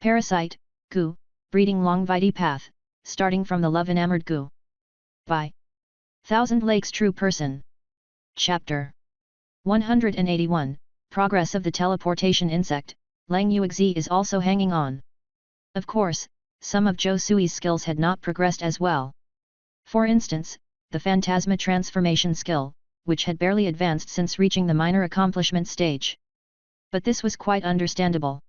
Parasite, Gu, breeding long vitae path, starting from the love-enamored Gu. By Thousand Lakes True Person. Chapter 181, Progress of the Teleportation Insect. Lang Yuexi is also hanging on. Of course, some of Zhou Sui's skills had not progressed as well. For instance, the Phantasma transformation skill, which had barely advanced since reaching the minor accomplishment stage. But this was quite understandable.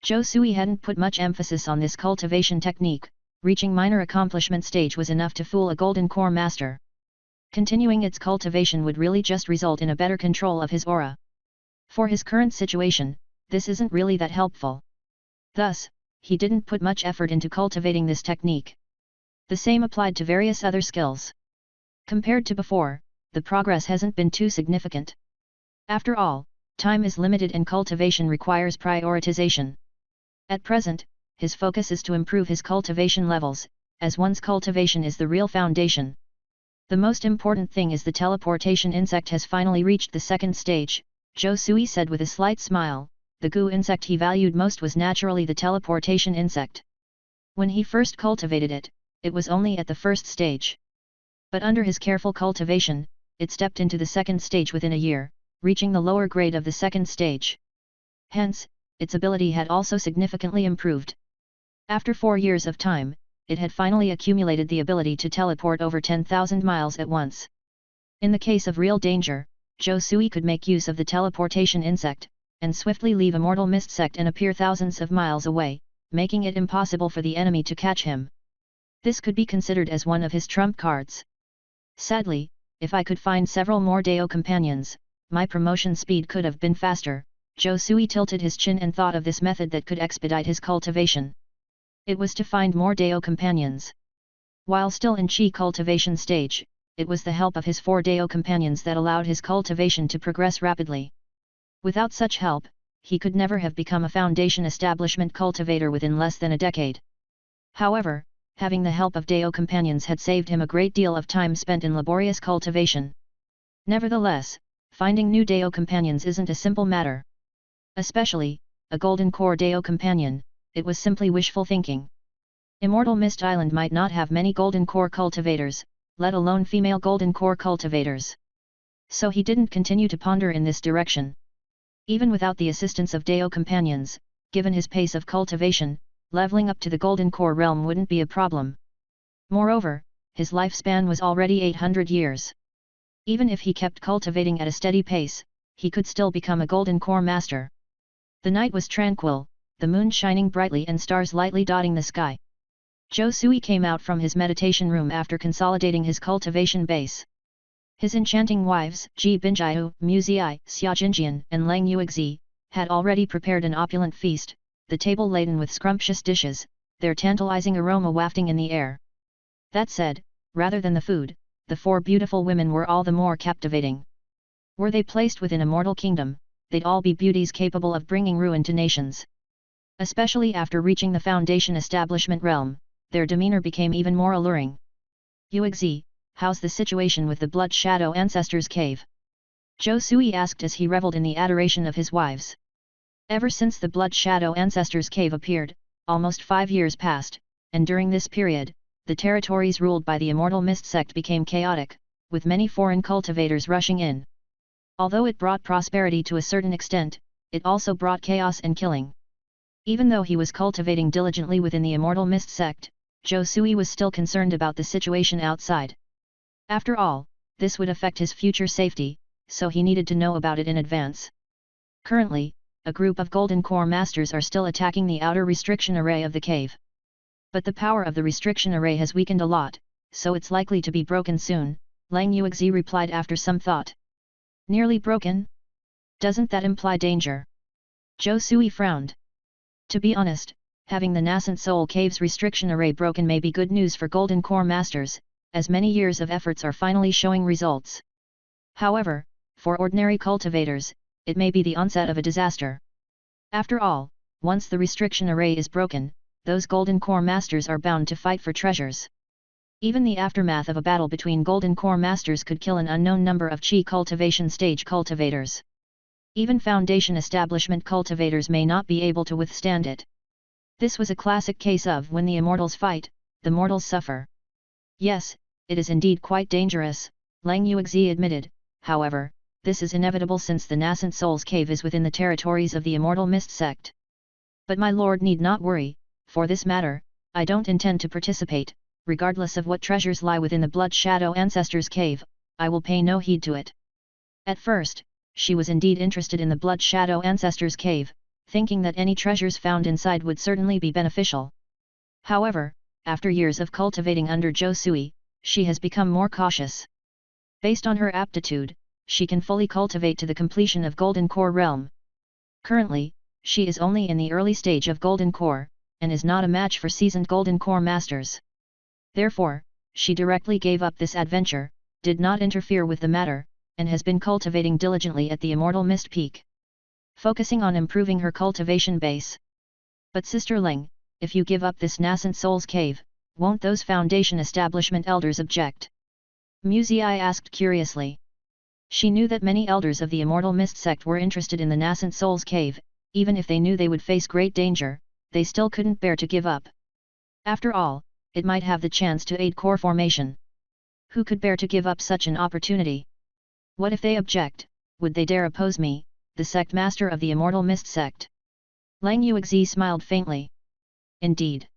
Zhou Sui hadn't put much emphasis on this cultivation technique. Reaching minor accomplishment stage was enough to fool a golden core master. Continuing its cultivation would really just result in a better control of his aura. For his current situation, this isn't really that helpful. Thus, he didn't put much effort into cultivating this technique. The same applied to various other skills. Compared to before, the progress hasn't been too significant. After all, time is limited and cultivation requires prioritization. At present, his focus is to improve his cultivation levels, as one's cultivation is the real foundation. The most important thing is the teleportation insect has finally reached the second stage, Zhou Sui said with a slight smile. The Gu insect he valued most was naturally the teleportation insect. When he first cultivated it, it was only at the first stage. But under his careful cultivation, it stepped into the second stage within a year, reaching the lower grade of the second stage. Hence, its ability had also significantly improved. After 4 years of time, it had finally accumulated the ability to teleport over 10,000 miles at once. In the case of real danger, Zhou Sui could make use of the teleportation insect, and swiftly leave a mortal mist sect and appear thousands of miles away, making it impossible for the enemy to catch him. This could be considered as one of his trump cards. Sadly, if I could find several more Dao companions, my promotion speed could have been faster. Zhou Sui tilted his chin and thought of this method that could expedite his cultivation. It was to find more Dao companions. While still in Qi cultivation stage, it was the help of his 4 Dao companions that allowed his cultivation to progress rapidly. Without such help, he could never have become a foundation establishment cultivator within less than a decade. However, having the help of Dao companions had saved him a great deal of time spent in laborious cultivation. Nevertheless, finding new Dao companions isn't a simple matter. Especially, a golden core Dao companion, it was simply wishful thinking. Immortal Mist Island might not have many golden core cultivators, let alone female golden core cultivators. So he didn't continue to ponder in this direction. Even without the assistance of Dao companions, given his pace of cultivation, leveling up to the golden core realm wouldn't be a problem. Moreover, his lifespan was already 800 years. Even if he kept cultivating at a steady pace, he could still become a golden core master. The night was tranquil, the moon shining brightly and stars lightly dotting the sky. Zhou Sui came out from his meditation room after consolidating his cultivation base. His enchanting wives, Ji Binjiu, Mu Ziai, Xia Jinjian, and Lang Yuexi, had already prepared an opulent feast, the table laden with scrumptious dishes, their tantalizing aroma wafting in the air. That said, rather than the food, the 4 beautiful women were all the more captivating. Were they placed within a mortal kingdom, they'd all be beauties capable of bringing ruin to nations. Especially after reaching the foundation establishment realm, their demeanor became even more alluring. Yuexi, how's the situation with the Blood Shadow Ancestors Cave? Zhou Sui asked as he reveled in the adoration of his wives. Ever since the Blood Shadow Ancestors Cave appeared, almost 5 years passed, and during this period, the territories ruled by the Immortal Mist sect became chaotic, with many foreign cultivators rushing in. Although it brought prosperity to a certain extent, it also brought chaos and killing. Even though he was cultivating diligently within the Immortal Mist sect, Zhou Sui was still concerned about the situation outside. After all, this would affect his future safety, so he needed to know about it in advance. Currently, a group of Golden Core Masters are still attacking the outer restriction array of the cave. But the power of the restriction array has weakened a lot, so it's likely to be broken soon, Lang Yuexi replied after some thought. Nearly broken? Doesn't that imply danger? Zhou Sui frowned. To be honest, having the Nascent Soul Cave's restriction array broken may be good news for Golden Core Masters, as many years of efforts are finally showing results. However, for ordinary cultivators, it may be the onset of a disaster. After all, once the restriction array is broken, those Golden Core Masters are bound to fight for treasures. Even the aftermath of a battle between Golden Core Masters could kill an unknown number of Qi cultivation stage cultivators. Even Foundation establishment cultivators may not be able to withstand it. This was a classic case of when the immortals fight, the mortals suffer. Yes, it is indeed quite dangerous, Lang Yuexi admitted. However, this is inevitable since the nascent soul's cave is within the territories of the immortal mist sect. But my lord need not worry, for this matter, I don't intend to participate, regardless of what treasures lie within the Blood Shadow Ancestor's cave, I will pay no heed to it. At first, she was indeed interested in the Blood Shadow Ancestor's cave, thinking that any treasures found inside would certainly be beneficial. However, after years of cultivating under Zhou Sui, she has become more cautious. Based on her aptitude, she can fully cultivate to the completion of Golden Core realm. Currently, she is only in the early stage of Golden Core, and is not a match for seasoned Golden Core masters. Therefore, she directly gave up this adventure, did not interfere with the matter, and has been cultivating diligently at the Immortal Mist Peak, focusing on improving her cultivation base. But Sister Ling, if you give up this nascent soul's cave, won't those Foundation Establishment elders object? Muzii asked curiously. She knew that many elders of the Immortal Mist sect were interested in the nascent soul's cave, even if they knew they would face great danger, they still couldn't bear to give up. After all, it might have the chance to aid core formation. Who could bear to give up such an opportunity? What if they object? Would they dare oppose me, the sect master of the Immortal Mist sect? Lang Yuexi smiled faintly. Indeed.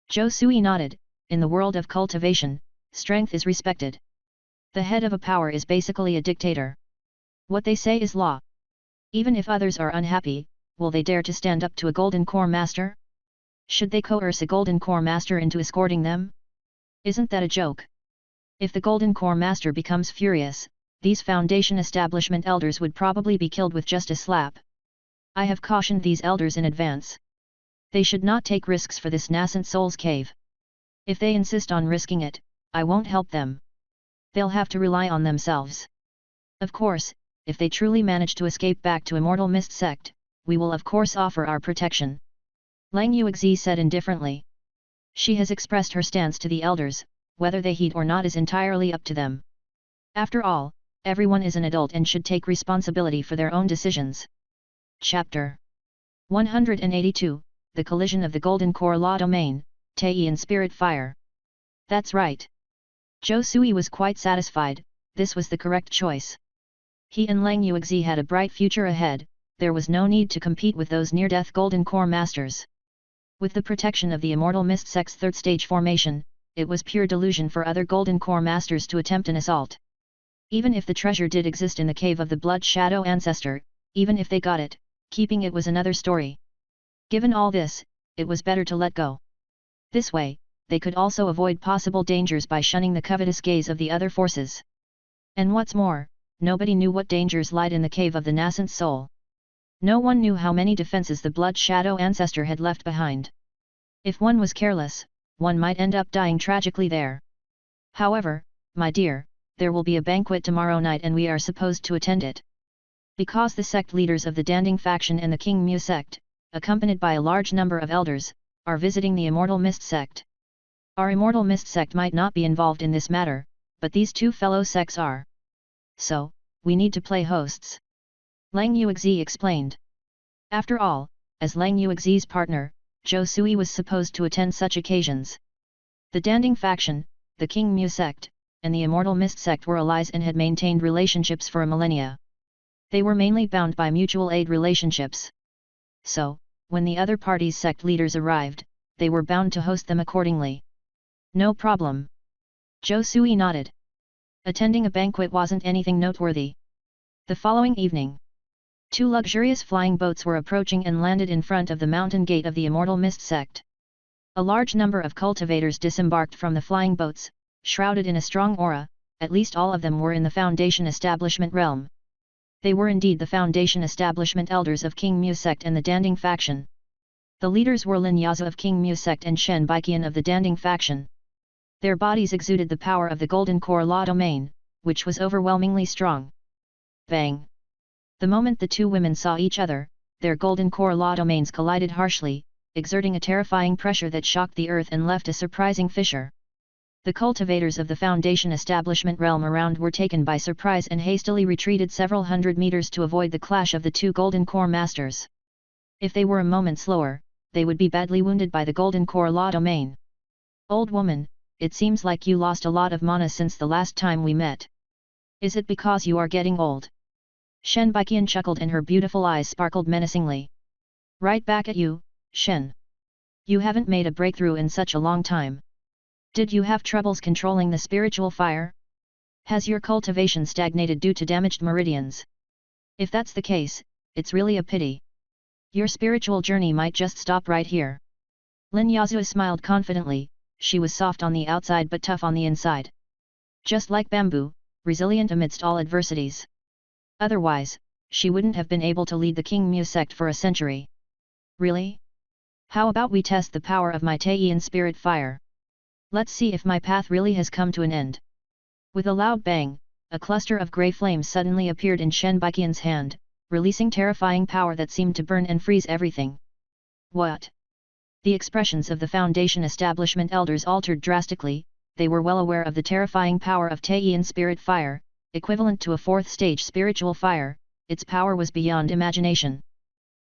Zhou Sui nodded. In the world of cultivation, strength is respected. The head of a power is basically a dictator. What they say is law. Even if others are unhappy, will they dare to stand up to a Golden Core Master? Should they coerce a Golden Core Master into escorting them? Isn't that a joke? If the Golden Core Master becomes furious, these Foundation Establishment elders would probably be killed with just a slap. I have cautioned these elders in advance. They should not take risks for this nascent soul's cave. If they insist on risking it, I won't help them. They'll have to rely on themselves. Of course, if they truly manage to escape back to Immortal Mist sect, we will of course offer our protection. Lang Yuexi said indifferently. She has expressed her stance to the elders, whether they heed or not is entirely up to them. After all, everyone is an adult and should take responsibility for their own decisions. Chapter 182, The Collision of the Golden Core Law Domain, Tei and Spirit Fire. That's right. Zhou Sui was quite satisfied, this was the correct choice. He and Lang Yuexi had a bright future ahead, there was no need to compete with those near-death Golden Core Masters. With the protection of the Immortal Mist sect's third stage formation, it was pure delusion for other Golden Core Masters to attempt an assault. Even if the treasure did exist in the cave of the Blood Shadow Ancestor, even if they got it, keeping it was another story. Given all this, it was better to let go. This way, they could also avoid possible dangers by shunning the covetous gaze of the other forces. And what's more, nobody knew what dangers lied in the cave of the nascent soul. No one knew how many defenses the Blood Shadow Ancestor had left behind. If one was careless, one might end up dying tragically there. However, my dear, there will be a banquet tomorrow night and we are supposed to attend it. Because the sect leaders of the Danding faction and the King Mu sect, accompanied by a large number of elders, are visiting the Immortal Mist sect. Our Immortal Mist sect might not be involved in this matter, but these two fellow sects are. So, we need to play hosts. Lang Yuexi explained. After all, as Lang Yuexi's partner, Zhou Sui was supposed to attend such occasions. The Danding faction, the King Mu sect, and the Immortal Mist sect were allies and had maintained relationships for a millennia. They were mainly bound by mutual aid relationships. So, when the other party's sect leaders arrived, they were bound to host them accordingly. No problem. Zhou Sui nodded. Attending a banquet wasn't anything noteworthy. The following evening, two luxurious flying boats were approaching and landed in front of the mountain gate of the Immortal Mist sect. A large number of cultivators disembarked from the flying boats, shrouded in a strong aura, at least all of them were in the Foundation Establishment realm. They were indeed the Foundation Establishment elders of King Mu sect and the Danding faction. The leaders were Lin Yaza of King Mu sect and Shen Baiqian of the Danding faction. Their bodies exuded the power of the Golden Core Law domain, which was overwhelmingly strong. Bang! The moment the two women saw each other, their Golden Core Law domains collided harshly, exerting a terrifying pressure that shocked the earth and left a surprising fissure. The cultivators of the Foundation Establishment realm around were taken by surprise and hastily retreated several hundred meters to avoid the clash of the two Golden Core Masters. If they were a moment slower, they would be badly wounded by the Golden Core Law domain. Old woman, it seems like you lost a lot of mana since the last time we met. Is it because you are getting old? Shen Baiqian chuckled and her beautiful eyes sparkled menacingly. Right back at you, Shen. You haven't made a breakthrough in such a long time. Did you have troubles controlling the spiritual fire? Has your cultivation stagnated due to damaged meridians? If that's the case, it's really a pity. Your spiritual journey might just stop right here. Lin Yazue smiled confidently, she was soft on the outside but tough on the inside. Just like bamboo, resilient amidst all adversities. Otherwise, she wouldn't have been able to lead the King Mu sect for a century. Really? How about we test the power of my Taiyan spirit fire? Let's see if my path really has come to an end. With a loud bang, a cluster of grey flames suddenly appeared in Shen Baiqian's hand, releasing terrifying power that seemed to burn and freeze everything. What? The expressions of the Foundation establishment elders altered drastically. They were well aware of the terrifying power of Taiyan spirit fire, equivalent to a fourth stage spiritual fire. Its power was beyond imagination.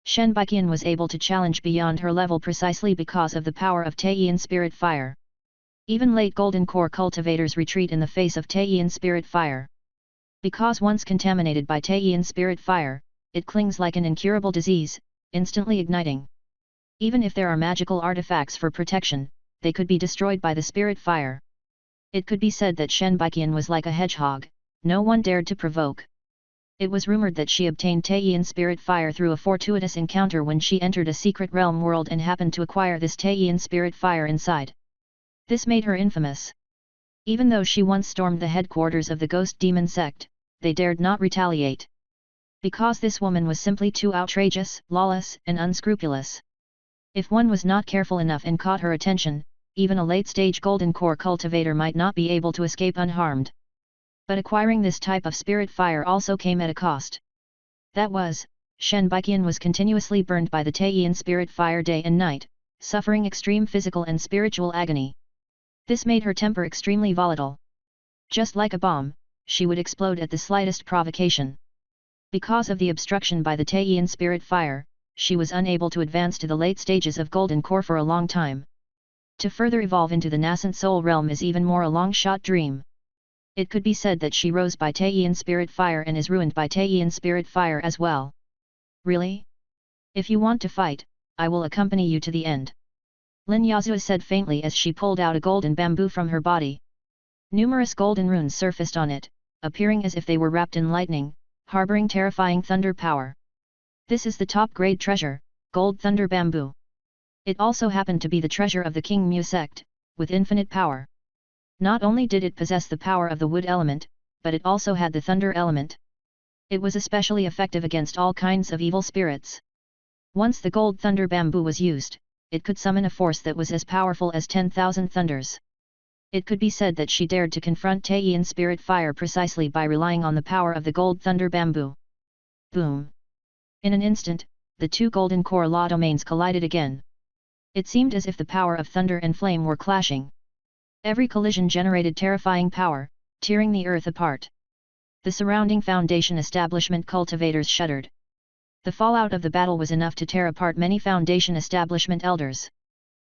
Shen Baiqian was able to challenge beyond her level precisely because of the power of Taiyan spirit fire. Even late Golden Core cultivators retreat in the face of Taiyan spirit fire. Because once contaminated by Taiyan spirit fire, it clings like an incurable disease, instantly igniting. Even if there are magical artifacts for protection, they could be destroyed by the spirit fire. It could be said that Shen Baiqian was like a hedgehog, no one dared to provoke. It was rumored that she obtained Taiyan spirit fire through a fortuitous encounter when she entered a secret realm world and happened to acquire this Taiyan spirit fire inside. This made her infamous. Even though she once stormed the headquarters of the Ghost Demon sect, they dared not retaliate. Because this woman was simply too outrageous, lawless, and unscrupulous. If one was not careful enough and caught her attention, even a late-stage Golden Core cultivator might not be able to escape unharmed. But acquiring this type of spirit fire also came at a cost. That was, Shen Baiqian was continuously burned by the Taiyan spirit fire day and night, suffering extreme physical and spiritual agony. This made her temper extremely volatile. Just like a bomb, she would explode at the slightest provocation. Because of the obstruction by the Taiyan spirit fire, she was unable to advance to the late stages of Golden Core for a long time. To further evolve into the nascent soul realm is even more a long-shot dream. It could be said that she rose by Taiyan spirit fire and is ruined by Taiyan spirit fire as well. Really? If you want to fight, I will accompany you to the end. Lin Yazue said faintly as she pulled out a golden bamboo from her body. Numerous golden runes surfaced on it, appearing as if they were wrapped in lightning, harboring terrifying thunder power. This is the top-grade treasure, Gold Thunder Bamboo. It also happened to be the treasure of the King Mu sect, with infinite power. Not only did it possess the power of the wood element, but it also had the thunder element. It was especially effective against all kinds of evil spirits. Once the Gold Thunder Bamboo was used, it could summon a force that was as powerful as 10,000 thunders. It could be said that she dared to confront Taiyan spirit fire precisely by relying on the power of the Gold Thunder Bamboo. Boom! In an instant, the two Golden Core Law domains collided again. It seemed as if the power of thunder and flame were clashing. Every collision generated terrifying power, tearing the earth apart. The surrounding Foundation establishment cultivators shuddered. The fallout of the battle was enough to tear apart many Foundation establishment elders.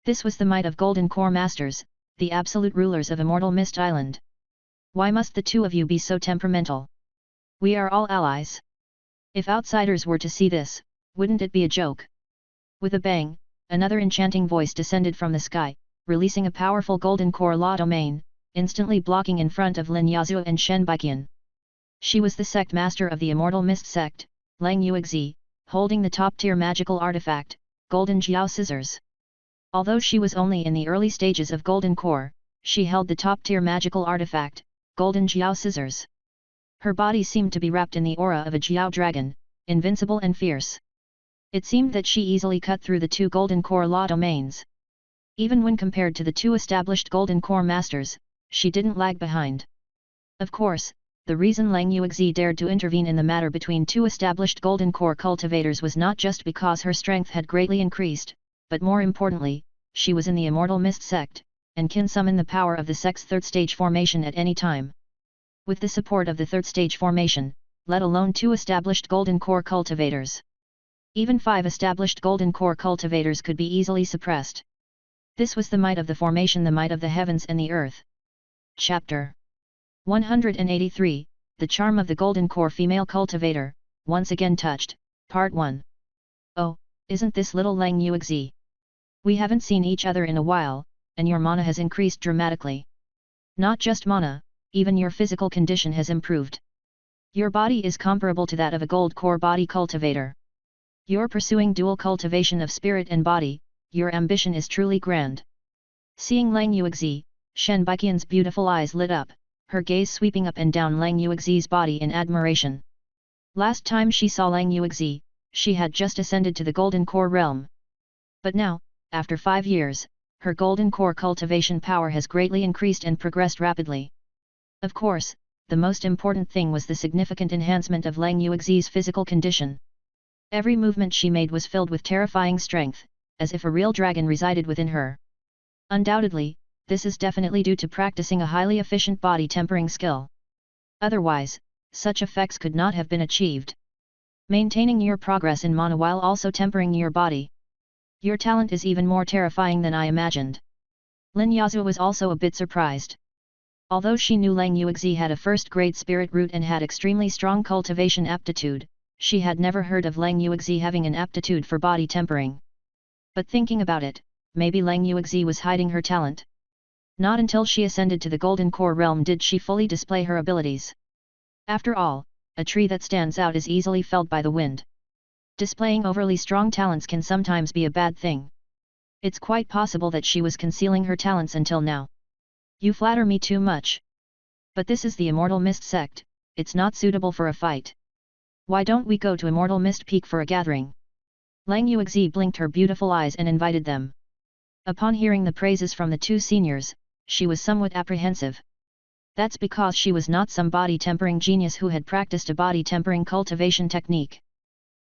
This was the might of Golden Core Masters, the absolute rulers of Immortal Mist Island. Why must the two of you be so temperamental? We are all allies. If outsiders were to see this, wouldn't it be a joke? With a bang, another enchanting voice descended from the sky, releasing a powerful Golden Core Law domain, instantly blocking in front of Lin Yazue and Shen Baiqian. She was the sect master of the Immortal Mist sect, Lang Yuexi, holding the top-tier magical artifact, Golden Jiao Scissors. Although she was only in the early stages of Golden Core, she held the top-tier magical artifact, Golden Jiao Scissors. Her body seemed to be wrapped in the aura of a Jiao dragon, invincible and fierce. It seemed that she easily cut through the two Golden Core Law domains. Even when compared to the two established Golden Core Masters, she didn't lag behind. Of course, the reason Lang Yuexi dared to intervene in the matter between two established Golden Core cultivators was not just because her strength had greatly increased, but more importantly, she was in the Immortal Mist sect, and can summon the power of the sect's third stage formation at any time. With the support of the third stage formation, let alone two established Golden Core cultivators. Even 5 established golden core cultivators could be easily suppressed. This was the might of the formation, the might of the heavens and the earth. Chapter 183, The Charm of the Golden Core Female Cultivator, once again touched, Part 1. Oh, isn't this little Lang Yuexi? We haven't seen each other in a while, and your mana has increased dramatically. Not just mana, even your physical condition has improved. Your body is comparable to that of a gold core body cultivator. You're pursuing dual cultivation of spirit and body, your ambition is truly grand. Seeing Lang Yuexi, Shen Baiqian's beautiful eyes lit up, her gaze sweeping up and down Lang Yuexi's body in admiration. Last time she saw Lang Yuexi, she had just ascended to the golden core realm. But now, after 5 years, her golden core cultivation power has greatly increased and progressed rapidly. Of course, the most important thing was the significant enhancement of Lang Yuexi's physical condition. Every movement she made was filled with terrifying strength, as if a real dragon resided within her. Undoubtedly, this is definitely due to practicing a highly efficient body tempering skill. Otherwise, such effects could not have been achieved. Maintaining your progress in mana while also tempering your body. Your talent is even more terrifying than I imagined. Lin Yazhu was also a bit surprised. Although she knew Lang Yuexi had a first-grade spirit root and had extremely strong cultivation aptitude, she had never heard of Lang Yuexi having an aptitude for body tempering. But thinking about it, maybe Lang Yuexi was hiding her talent. Not until she ascended to the golden core realm did she fully display her abilities. After all, a tree that stands out is easily felled by the wind. Displaying overly strong talents can sometimes be a bad thing. It's quite possible that she was concealing her talents until now. You flatter me too much. But this is the Immortal Mist sect, it's not suitable for a fight. Why don't we go to Immortal Mist Peak for a gathering? Lang Yuexi blinked her beautiful eyes and invited them. Upon hearing the praises from the 2 seniors, she was somewhat apprehensive. That's because she was not some body tempering genius who had practiced a body tempering cultivation technique.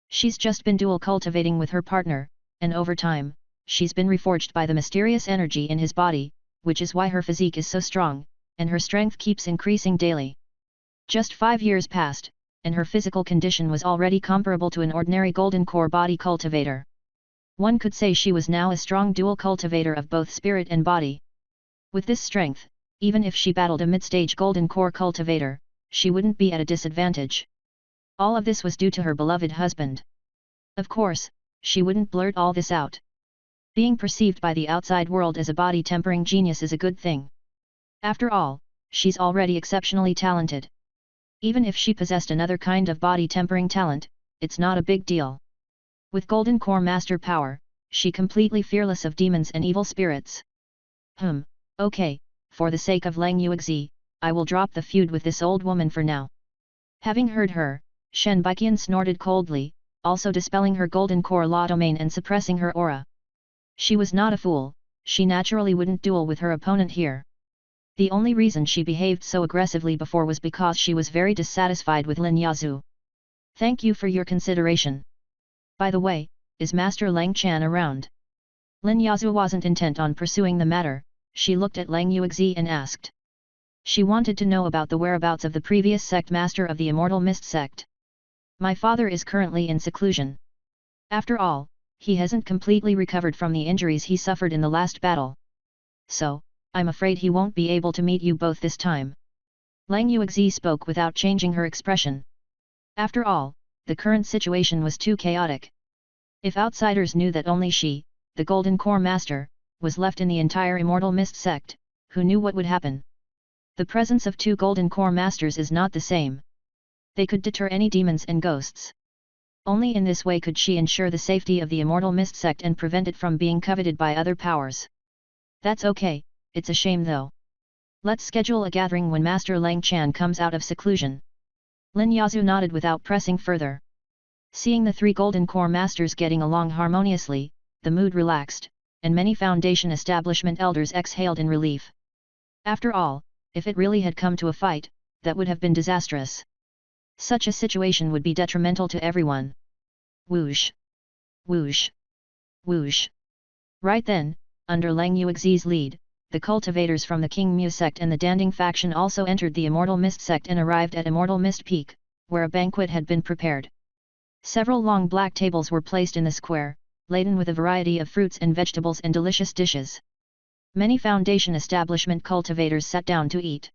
She's just been dual cultivating with her partner, and over time, she's been reforged by the mysterious energy in his body, which is why her physique is so strong, and her strength keeps increasing daily. Just 5 years passed, and her physical condition was already comparable to an ordinary golden core body cultivator. One could say she was now a strong dual cultivator of both spirit and body. With this strength, even if she battled a mid-stage golden core cultivator, she wouldn't be at a disadvantage. All of this was due to her beloved husband. Of course, she wouldn't blurt all this out. Being perceived by the outside world as a body tempering genius is a good thing. After all, she's already exceptionally talented. Even if she possessed another kind of body tempering talent, it's not a big deal. With golden core master power, she completely fearless of demons and evil spirits. Okay, for the sake of Lang Yuexi, I will drop the feud with this old woman for now. Having heard her, Shen Baiqian snorted coldly, also dispelling her golden core law domain and suppressing her aura. She was not a fool, she naturally wouldn't duel with her opponent here. The only reason she behaved so aggressively before was because she was very dissatisfied with Lin Yazhu. Thank you for your consideration. By the way, is Master Lang Chan around? Lin Yazhu wasn't intent on pursuing the matter, she looked at Lang Yuexi and asked. She wanted to know about the whereabouts of the previous sect master of the Immortal Mist sect. My father is currently in seclusion. After all, he hasn't completely recovered from the injuries he suffered in the last battle. So, I'm afraid he won't be able to meet you both this time. Lang Yuexi spoke without changing her expression. After all, the current situation was too chaotic. If outsiders knew that only she, the Golden Core Master, was left in the entire Immortal Mist sect, who knew what would happen? The presence of 2 Golden Core Masters is not the same. They could deter any demons and ghosts. Only in this way could she ensure the safety of the Immortal Mist sect and prevent it from being coveted by other powers. That's okay, it's a shame though. Let's schedule a gathering when Master Lang Chan comes out of seclusion. Lin Yazhu nodded without pressing further. Seeing the 3 Golden Core Masters getting along harmoniously, the mood relaxed, and many Foundation establishment elders exhaled in relief. After all, if it really had come to a fight, that would have been disastrous. Such a situation would be detrimental to everyone. Whoosh! Whoosh! Whoosh! Right then, under Lang Yuexi's lead, the cultivators from the King Mu sect and the Danding faction also entered the Immortal Mist sect and arrived at Immortal Mist Peak, where a banquet had been prepared. Several long black tables were placed in the square, laden with a variety of fruits and vegetables and delicious dishes. Many foundation establishment cultivators sat down to eat.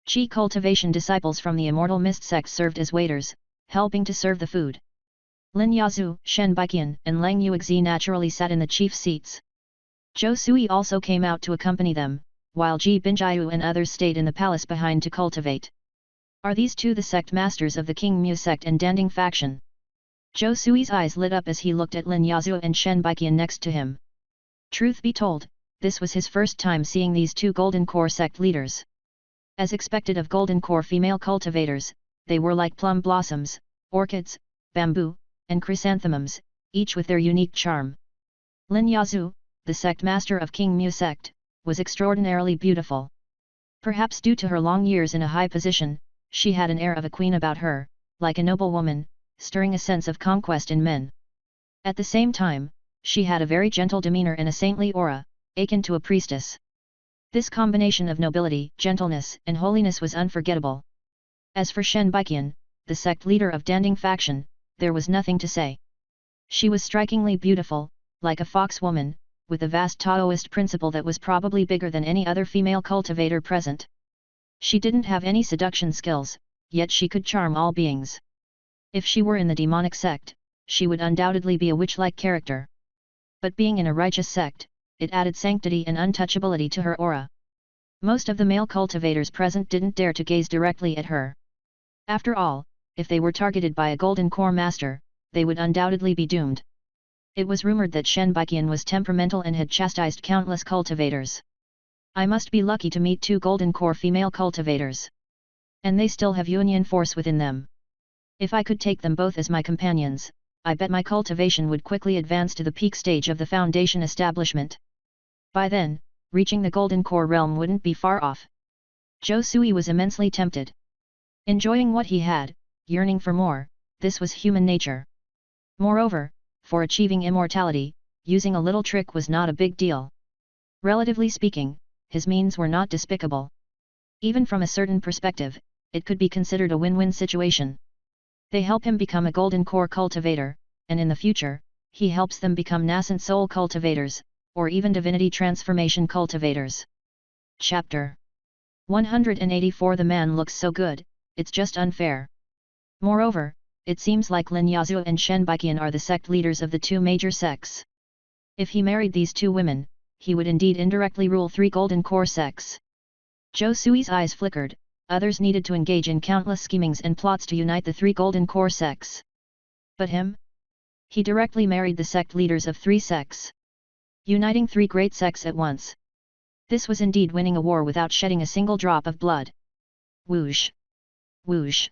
Qi cultivation disciples from the immortal mist sect served as waiters, helping to serve the food. Lin Yazhu, Shen Baiqian, and Lang Yuexi naturally sat in the chief seats. Zhou Sui also came out to accompany them, while Ji Binjiu and others stayed in the palace behind to cultivate. Are these two the sect masters of the King Mu sect and Danding faction? Zhou Sui's eyes lit up as he looked at Lin Yazhu and Shen Baiqian next to him. Truth be told, this was his first time seeing these two Golden Core sect leaders. As expected of Golden Core female cultivators, they were like plum blossoms, orchids, bamboo, and chrysanthemums, each with their unique charm. Lin Yazhu, the sect master of King Mu sect, was extraordinarily beautiful. Perhaps due to her long years in a high position, she had an air of a queen about her, like a noble woman, stirring a sense of conquest in men. At the same time, she had a very gentle demeanor and a saintly aura, akin to a priestess. This combination of nobility, gentleness, and holiness was unforgettable. As for Shen Baiqian, the sect leader of Danding faction, there was nothing to say. She was strikingly beautiful, like a fox woman, with a vast Taoist principle that was probably bigger than any other female cultivator present. She didn't have any seduction skills, yet she could charm all beings. If she were in the demonic sect, she would undoubtedly be a witch-like character. But being in a righteous sect, it added sanctity and untouchability to her aura. Most of the male cultivators present didn't dare to gaze directly at her. After all, if they were targeted by a Golden Core master, they would undoubtedly be doomed. It was rumored that Shen Baiqian was temperamental and had chastised countless cultivators. I must be lucky to meet two Golden Core female cultivators. And they still have union force within them. If I could take them both as my companions, I bet my cultivation would quickly advance to the peak stage of the foundation establishment. By then, reaching the Golden Core realm wouldn't be far off. Zhou Sui was immensely tempted. Enjoying what he had, yearning for more, this was human nature. Moreover, for achieving immortality, using a little trick was not a big deal. Relatively speaking, his means were not despicable. Even from a certain perspective, it could be considered a win-win situation. They help him become a Golden Core cultivator, and in the future, he helps them become nascent soul cultivators, or even divinity transformation cultivators. Chapter 184 The man looks so good, it's just unfair. Moreover, it seems like Lin Yazhu and Shen Baiqian are the sect leaders of the two major sects. If he married these two women, he would indeed indirectly rule three Golden Core sects. Zhou Sui's eyes flickered. Others needed to engage in countless schemings and plots to unite the three Golden Core sects. But him? He directly married the sect leaders of three sects. Uniting three great sects at once. This was indeed winning a war without shedding a single drop of blood. Whoosh! Whoosh!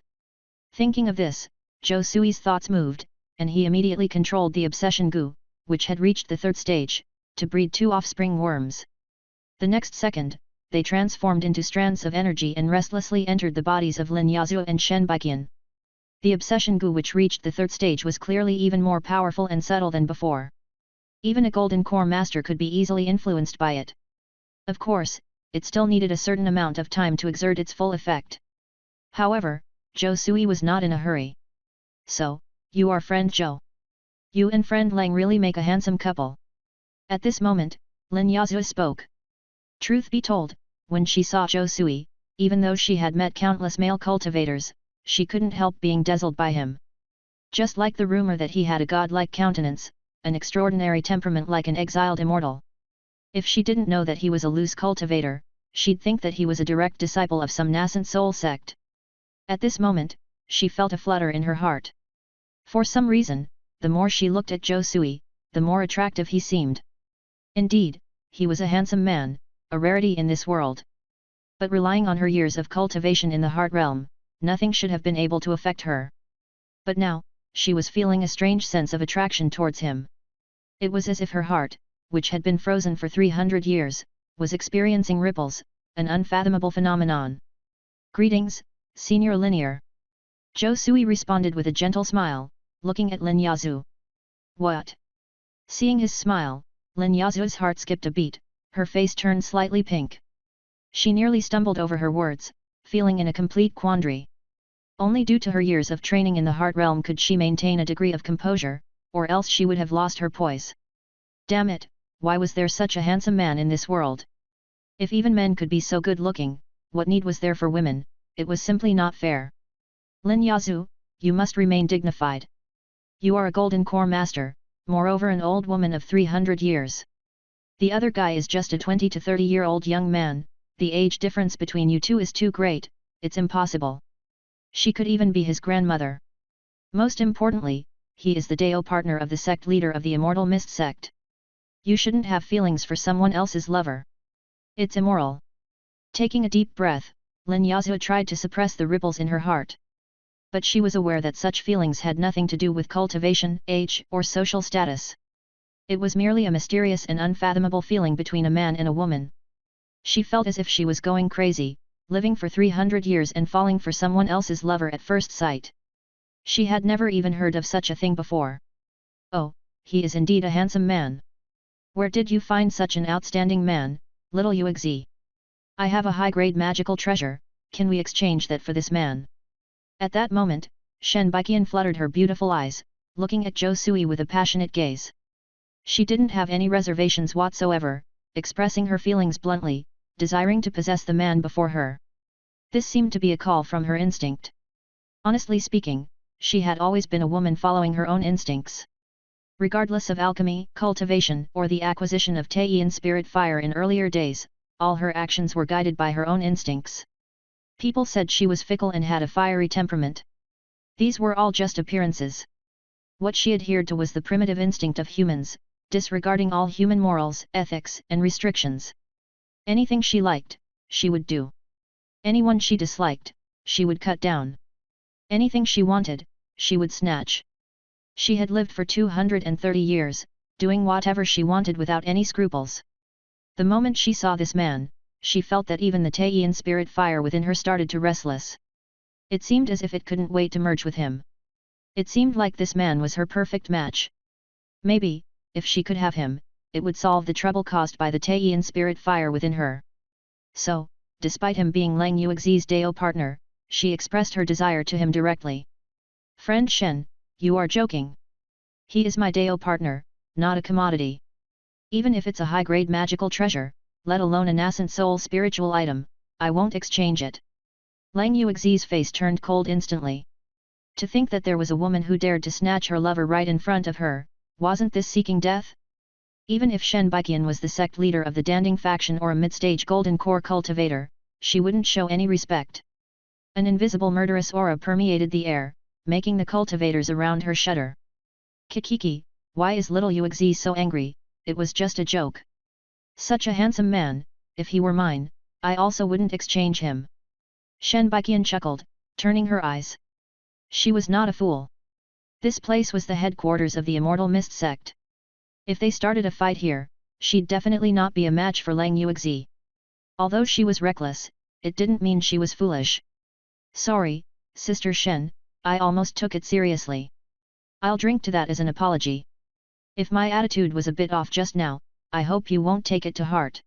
Thinking of this, Zhou Sui's thoughts moved, and he immediately controlled the obsession gu, which had reached the third stage, to breed two offspring worms. The next second, they transformed into strands of energy and restlessly entered the bodies of Lin Yazhu and Shen Baiqian. The obsession gu which reached the third stage was clearly even more powerful and subtle than before. Even a Golden Core master could be easily influenced by it. Of course, it still needed a certain amount of time to exert its full effect. However, Zhou Sui was not in a hurry. So, you are friend Zhou. You and friend Lang really make a handsome couple. At this moment, Lin Yazhu spoke. Truth be told, when she saw Zhou Sui, even though she had met countless male cultivators, she couldn't help being dazzled by him. Just like the rumor that he had a godlike countenance, an extraordinary temperament like an exiled immortal. If she didn't know that he was a loose cultivator, she'd think that he was a direct disciple of some nascent soul sect. At this moment, she felt a flutter in her heart. For some reason, the more she looked at Zhou Sui, the more attractive he seemed. Indeed, he was a handsome man, a rarity in this world. But relying on her years of cultivation in the heart realm, nothing should have been able to affect her. But now, she was feeling a strange sense of attraction towards him. It was as if her heart, which had been frozen for 300 years, was experiencing ripples, an unfathomable phenomenon. Greetings, Senior Linear. Zhou Sui responded with a gentle smile, looking at Lin Yazhu. What? Seeing his smile, Lin Yazhu's heart skipped a beat, her face turned slightly pink. She nearly stumbled over her words, feeling in a complete quandary. Only due to her years of training in the heart realm could she maintain a degree of composure, or else she would have lost her poise. Damn it, why was there such a handsome man in this world? If even men could be so good looking, what need was there for women? It was simply not fair. Lin Yazhu, you must remain dignified. You are a golden core master, moreover an old woman of 300 years. The other guy is just a 20 to 30-year-old young man, the age difference between you two is too great, it's impossible. She could even be his grandmother. Most importantly, he is the Dao partner of the sect leader of the Immortal Mist sect. You shouldn't have feelings for someone else's lover. It's immoral. Taking a deep breath, Lin Yazhu tried to suppress the ripples in her heart. But she was aware that such feelings had nothing to do with cultivation, age, or social status. It was merely a mysterious and unfathomable feeling between a man and a woman. She felt as if she was going crazy, living for 300 years and falling for someone else's lover at first sight. She had never even heard of such a thing before. Oh, he is indeed a handsome man. Where did you find such an outstanding man, little Yuexi? I have a high-grade magical treasure, can we exchange that for this man? At that moment, Shen Baiqian fluttered her beautiful eyes, looking at Zhou Sui with a passionate gaze. She didn't have any reservations whatsoever, expressing her feelings bluntly, desiring to possess the man before her. This seemed to be a call from her instinct. Honestly speaking, she had always been a woman following her own instincts. Regardless of alchemy, cultivation, or the acquisition of Taiyan spirit fire in earlier days, all her actions were guided by her own instincts. People said she was fickle and had a fiery temperament. These were all just appearances. What she adhered to was the primitive instinct of humans, disregarding all human morals, ethics, and restrictions. Anything she liked, she would do. Anyone she disliked, she would cut down. Anything she wanted, she would snatch. She had lived for 230 years, doing whatever she wanted without any scruples. The moment she saw this man, she felt that even the Taiyan spirit fire within her started to restless. It seemed as if it couldn't wait to merge with him. It seemed like this man was her perfect match. Maybe, if she could have him, it would solve the trouble caused by the Taiyan spirit fire within her. So, despite him being Lang Yuexi's Dao partner, she expressed her desire to him directly. Friend Shen, you are joking. He is my Dao partner, not a commodity. Even if it's a high-grade magical treasure, let alone a nascent soul spiritual item, I won't exchange it. Lang Yuexi's face turned cold instantly. To think that there was a woman who dared to snatch her lover right in front of her, wasn't this seeking death? Even if Shen Baiqian was the sect leader of the Danding faction or a mid-stage golden core cultivator, she wouldn't show any respect. An invisible murderous aura permeated the air, making the cultivators around her shudder. Kikiki, why is little Yuexi so angry? It was just a joke. Such a handsome man, if he were mine, I also wouldn't exchange him. Shen Baiqian chuckled, turning her eyes. She was not a fool. This place was the headquarters of the Immortal Mist sect. If they started a fight here, she'd definitely not be a match for Lang Yuexi. Although she was reckless, it didn't mean she was foolish. Sorry, Sister Shen, I almost took it seriously. I'll drink to that as an apology. If my attitude was a bit off just now, I hope you won't take it to heart.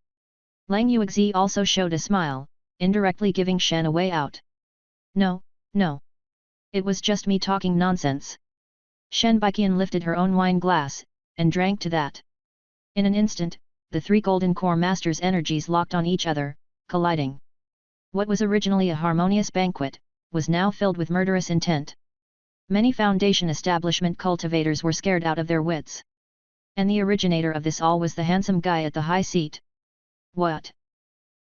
Lang Yuexi also showed a smile, indirectly giving Shen a way out. No, no. It was just me talking nonsense. Shen Baiqian lifted her own wine glass, and drank to that. In an instant, the three golden core masters' energies locked on each other, colliding. What was originally a harmonious banquet, was now filled with murderous intent. Many Foundation establishment cultivators were scared out of their wits. And the originator of this all was the handsome guy at the high seat. What?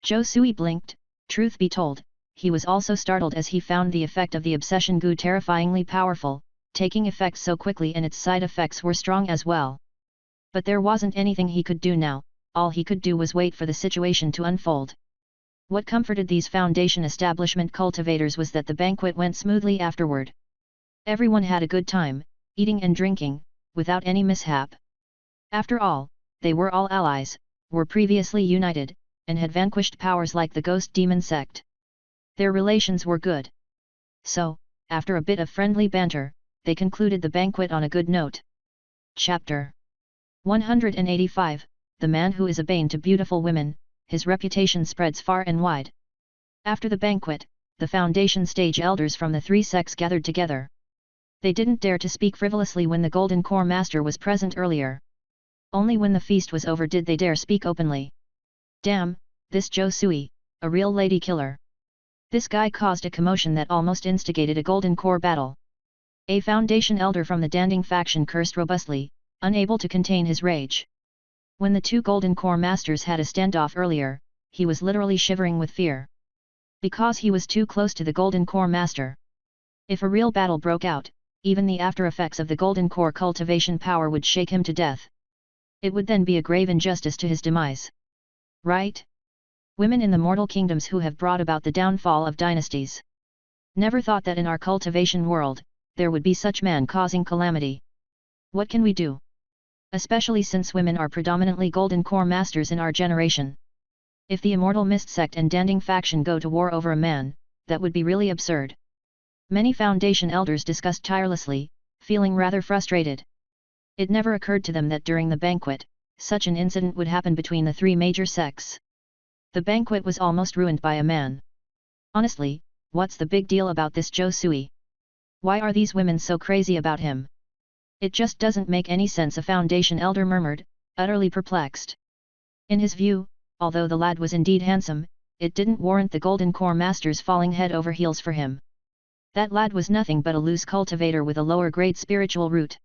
Zhou Sui blinked. Truth be told, he was also startled as he found the effect of the obsession goo terrifyingly powerful, taking effect so quickly and its side effects were strong as well. But there wasn't anything he could do now, all he could do was wait for the situation to unfold. What comforted these Foundation establishment cultivators was that the banquet went smoothly afterward. Everyone had a good time, eating and drinking, without any mishap. After all, they were all allies, were previously united, and had vanquished powers like the Ghost Demon sect. Their relations were good. So, after a bit of friendly banter, they concluded the banquet on a good note. Chapter 185, The Man Who Is a Bane to Beautiful Women, His Reputation Spreads Far and Wide. After the banquet, the foundation stage elders from the three sects gathered together. They didn't dare to speak frivolously when the Golden Core Master was present earlier. Only when the feast was over did they dare speak openly. Damn, this Zhou Sui, a real lady killer. This guy caused a commotion that almost instigated a Golden Core battle. A foundation elder from the Danding faction cursed robustly, unable to contain his rage. When the two Golden Core Masters had a standoff earlier, he was literally shivering with fear. Because he was too close to the Golden Core Master. If a real battle broke out, even the after effects of the Golden Core cultivation power would shake him to death. It would then be a grave injustice to his demise. Right? Women in the mortal kingdoms who have brought about the downfall of dynasties. Never thought that in our cultivation world, there would be such man causing calamity. What can we do? Especially since women are predominantly Golden Core Masters in our generation. If the Immortal Mist sect and Danding faction go to war over a man, that would be really absurd. Many Foundation elders discussed tirelessly, feeling rather frustrated. It never occurred to them that during the banquet, such an incident would happen between the three major sects. The banquet was almost ruined by a man. Honestly, what's the big deal about this Zhou Sui? Why are these women so crazy about him? It just doesn't make any sense, a Foundation elder murmured, utterly perplexed. In his view, although the lad was indeed handsome, it didn't warrant the Golden Core Masters falling head over heels for him. That lad was nothing but a loose cultivator with a lower grade spiritual root.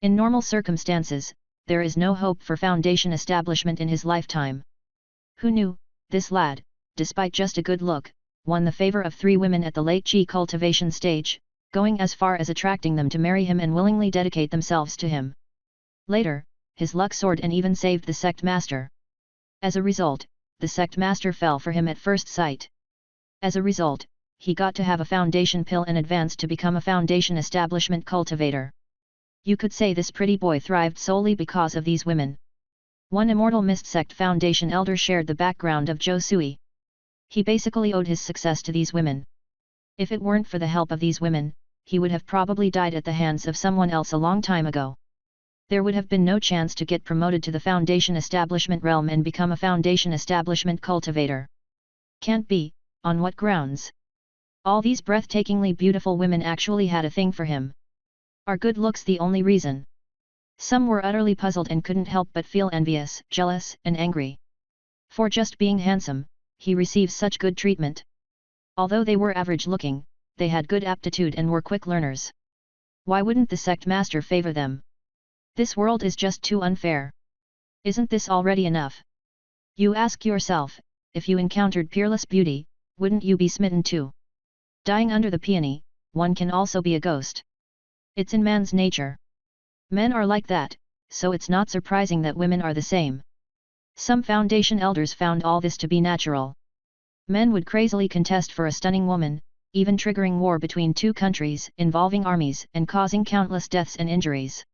In normal circumstances, there is no hope for Foundation establishment in his lifetime. Who knew, this lad, despite just a good look, won the favor of three women at the late G cultivation stage, going as far as attracting them to marry him and willingly dedicate themselves to him. Later, his luck soared and even saved the sect master. As a result, the sect master fell for him at first sight. As a result, he got to have a foundation pill and advanced to become a foundation establishment cultivator. You could say this pretty boy thrived solely because of these women. One Immortal Mist sect foundation elder shared the background of Zhou Sui. He basically owed his success to these women. If it weren't for the help of these women, he would have probably died at the hands of someone else a long time ago. There would have been no chance to get promoted to the foundation establishment realm and become a foundation establishment cultivator. Can't be, on what grounds? All these breathtakingly beautiful women actually had a thing for him. Are good looks the only reason? Some were utterly puzzled and couldn't help but feel envious, jealous, and angry. For just being handsome, he receives such good treatment. Although they were average looking, they had good aptitude and were quick learners. Why wouldn't the sect master favor them? This world is just too unfair. Isn't this already enough? You ask yourself, if you encountered peerless beauty, wouldn't you be smitten too? Dying under the peony, one can also be a ghost. It's in man's nature. Men are like that, so it's not surprising that women are the same. Some foundation elders found all this to be natural. Men would crazily contest for a stunning woman, even triggering war between two countries, involving armies and causing countless deaths and injuries.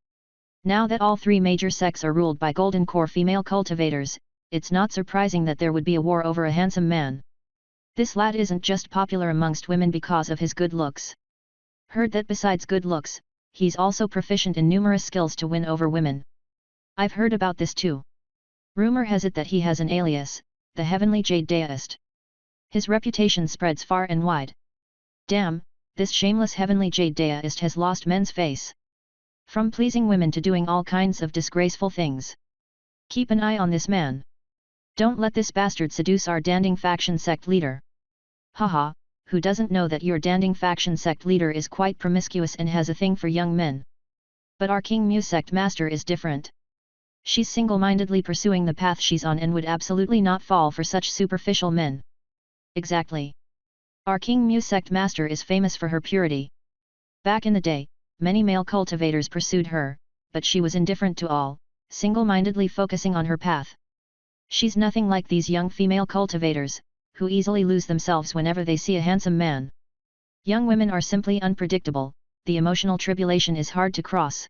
Now that all three major sects are ruled by Golden Core female cultivators, it's not surprising that there would be a war over a handsome man. This lad isn't just popular amongst women because of his good looks. Heard that besides good looks, he's also proficient in numerous skills to win over women. I've heard about this too. Rumor has it that he has an alias, the Heavenly Jade Deist. His reputation spreads far and wide. Damn, this shameless Heavenly Jade Deist has lost men's face. From pleasing women to doing all kinds of disgraceful things. Keep an eye on this man. Don't let this bastard seduce our Danding faction sect leader. Haha, who doesn't know that your Danding faction sect leader is quite promiscuous and has a thing for young men? But our King Mu sect master is different. She's single-mindedly pursuing the path she's on and would absolutely not fall for such superficial men. Exactly. Our King Mu sect master is famous for her purity. Back in the day, many male cultivators pursued her, but she was indifferent to all, single-mindedly focusing on her path. She's nothing like these young female cultivators, who easily lose themselves whenever they see a handsome man. Young women are simply unpredictable, the emotional tribulation is hard to cross.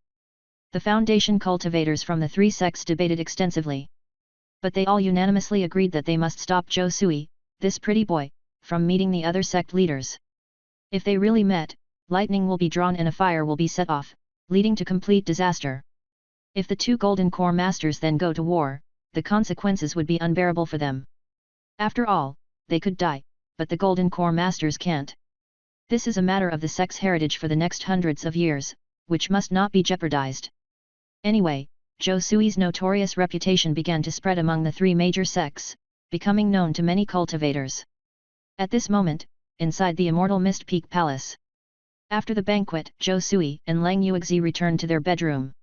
The foundation cultivators from the three sects debated extensively. But they all unanimously agreed that they must stop Zhou Sui, this pretty boy, from meeting the other sect leaders. If they really met, lightning will be drawn and a fire will be set off, leading to complete disaster. If the two Golden Core Masters then go to war, the consequences would be unbearable for them. After all, they could die, but the Golden Core Masters can't. This is a matter of the sect's heritage for the next hundreds of years, which must not be jeopardized. Anyway, Zhou Sui's notorious reputation began to spread among the three major sects, becoming known to many cultivators. At this moment, inside the Immortal Mist Peak Palace. After the banquet, Zhou Sui and Lang Yuexi returned to their bedroom.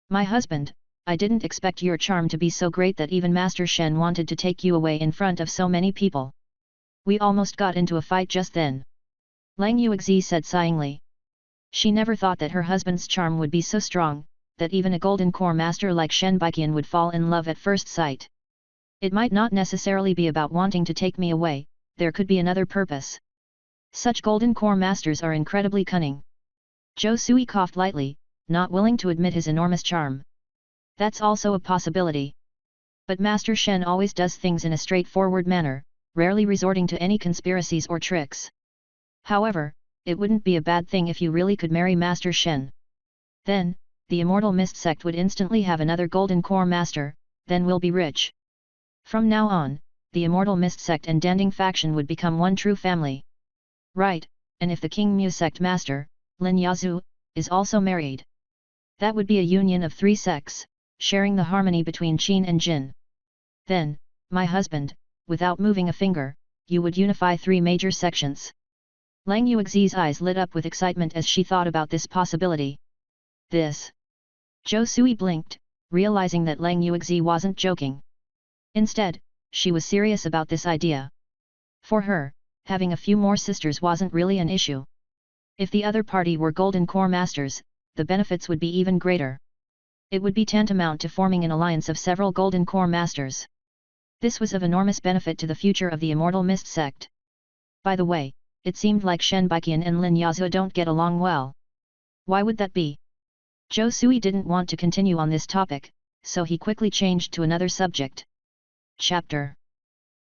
"My husband, I didn't expect your charm to be so great that even Master Shen wanted to take you away in front of so many people. We almost got into a fight just then," Lang Yuexi said sighingly. She never thought that her husband's charm would be so strong, that even a Golden Core Master like Shen Baiqian would fall in love at first sight. "It might not necessarily be about wanting to take me away, there could be another purpose. Such Golden Core Masters are incredibly cunning." Zhou Sui coughed lightly, not willing to admit his enormous charm. "That's also a possibility. But Master Shen always does things in a straightforward manner, rarely resorting to any conspiracies or tricks. However, it wouldn't be a bad thing if you really could marry Master Shen. Then, the Immortal Mist sect would instantly have another Golden Core Master, then we'll be rich. From now on, the Immortal Mist sect and Danding faction would become one true family." "Right, and if the King Mu sect master, Lin Yazhu, is also married. That would be a union of three sects, sharing the harmony between Qin and Jin. Then, my husband, without moving a finger, you would unify three major sections." Lang Yuexi's eyes lit up with excitement as she thought about this possibility. "This." Zhou Sui blinked, realizing that Lang Yuexi wasn't joking. Instead, she was serious about this idea. For her, having a few more sisters wasn't really an issue. If the other party were Golden Core Masters, the benefits would be even greater. It would be tantamount to forming an alliance of several Golden Core Masters. This was of enormous benefit to the future of the Immortal Mist sect. By the way, it seemed like Shen Baiqian and Lin Yazhu don't get along well. Why would that be? Zhou Sui didn't want to continue on this topic, so he quickly changed to another subject. Chapter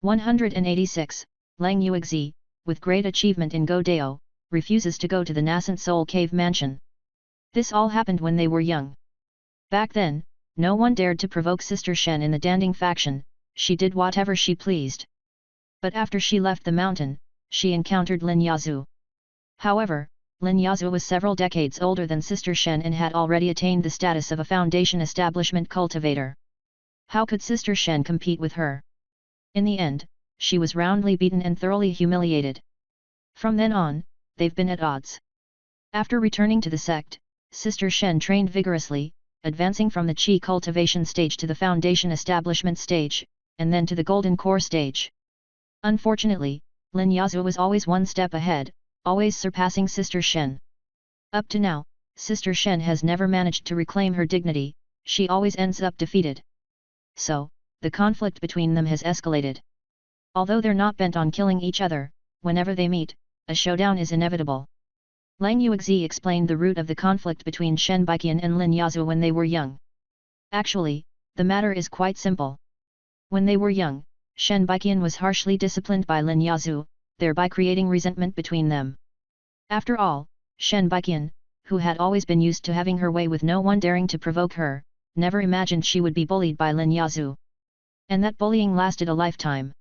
186, Lang Yuexi, with great achievement in Go Dao, refuses to go to the nascent soul cave mansion. This all happened when they were young. Back then, no one dared to provoke Sister Shen in the Danding faction, she did whatever she pleased. But after she left the mountain, she encountered Lin Yazhu. However, Lin Yazhu was several decades older than Sister Shen and had already attained the status of a Foundation Establishment cultivator. How could Sister Shen compete with her? In the end, she was roundly beaten and thoroughly humiliated. From then on, they've been at odds. After returning to the sect, Sister Shen trained vigorously, advancing from the Qi cultivation stage to the Foundation Establishment stage, and then to the Golden Core stage. Unfortunately, Lin Yazhu was always one step ahead, always surpassing Sister Shen. Up to now, Sister Shen has never managed to reclaim her dignity, she always ends up defeated. So, the conflict between them has escalated. Although they're not bent on killing each other, whenever they meet, a showdown is inevitable. Lang Yuexi explained the root of the conflict between Shen Baiqian and Lin Yazhu when they were young. Actually, the matter is quite simple. When they were young, Shen Baiqian was harshly disciplined by Lin Yazhu, thereby creating resentment between them. After all, Shen Baiqian, who had always been used to having her way with no one daring to provoke her, never imagined she would be bullied by Lin Yazhu. And that bullying lasted a lifetime.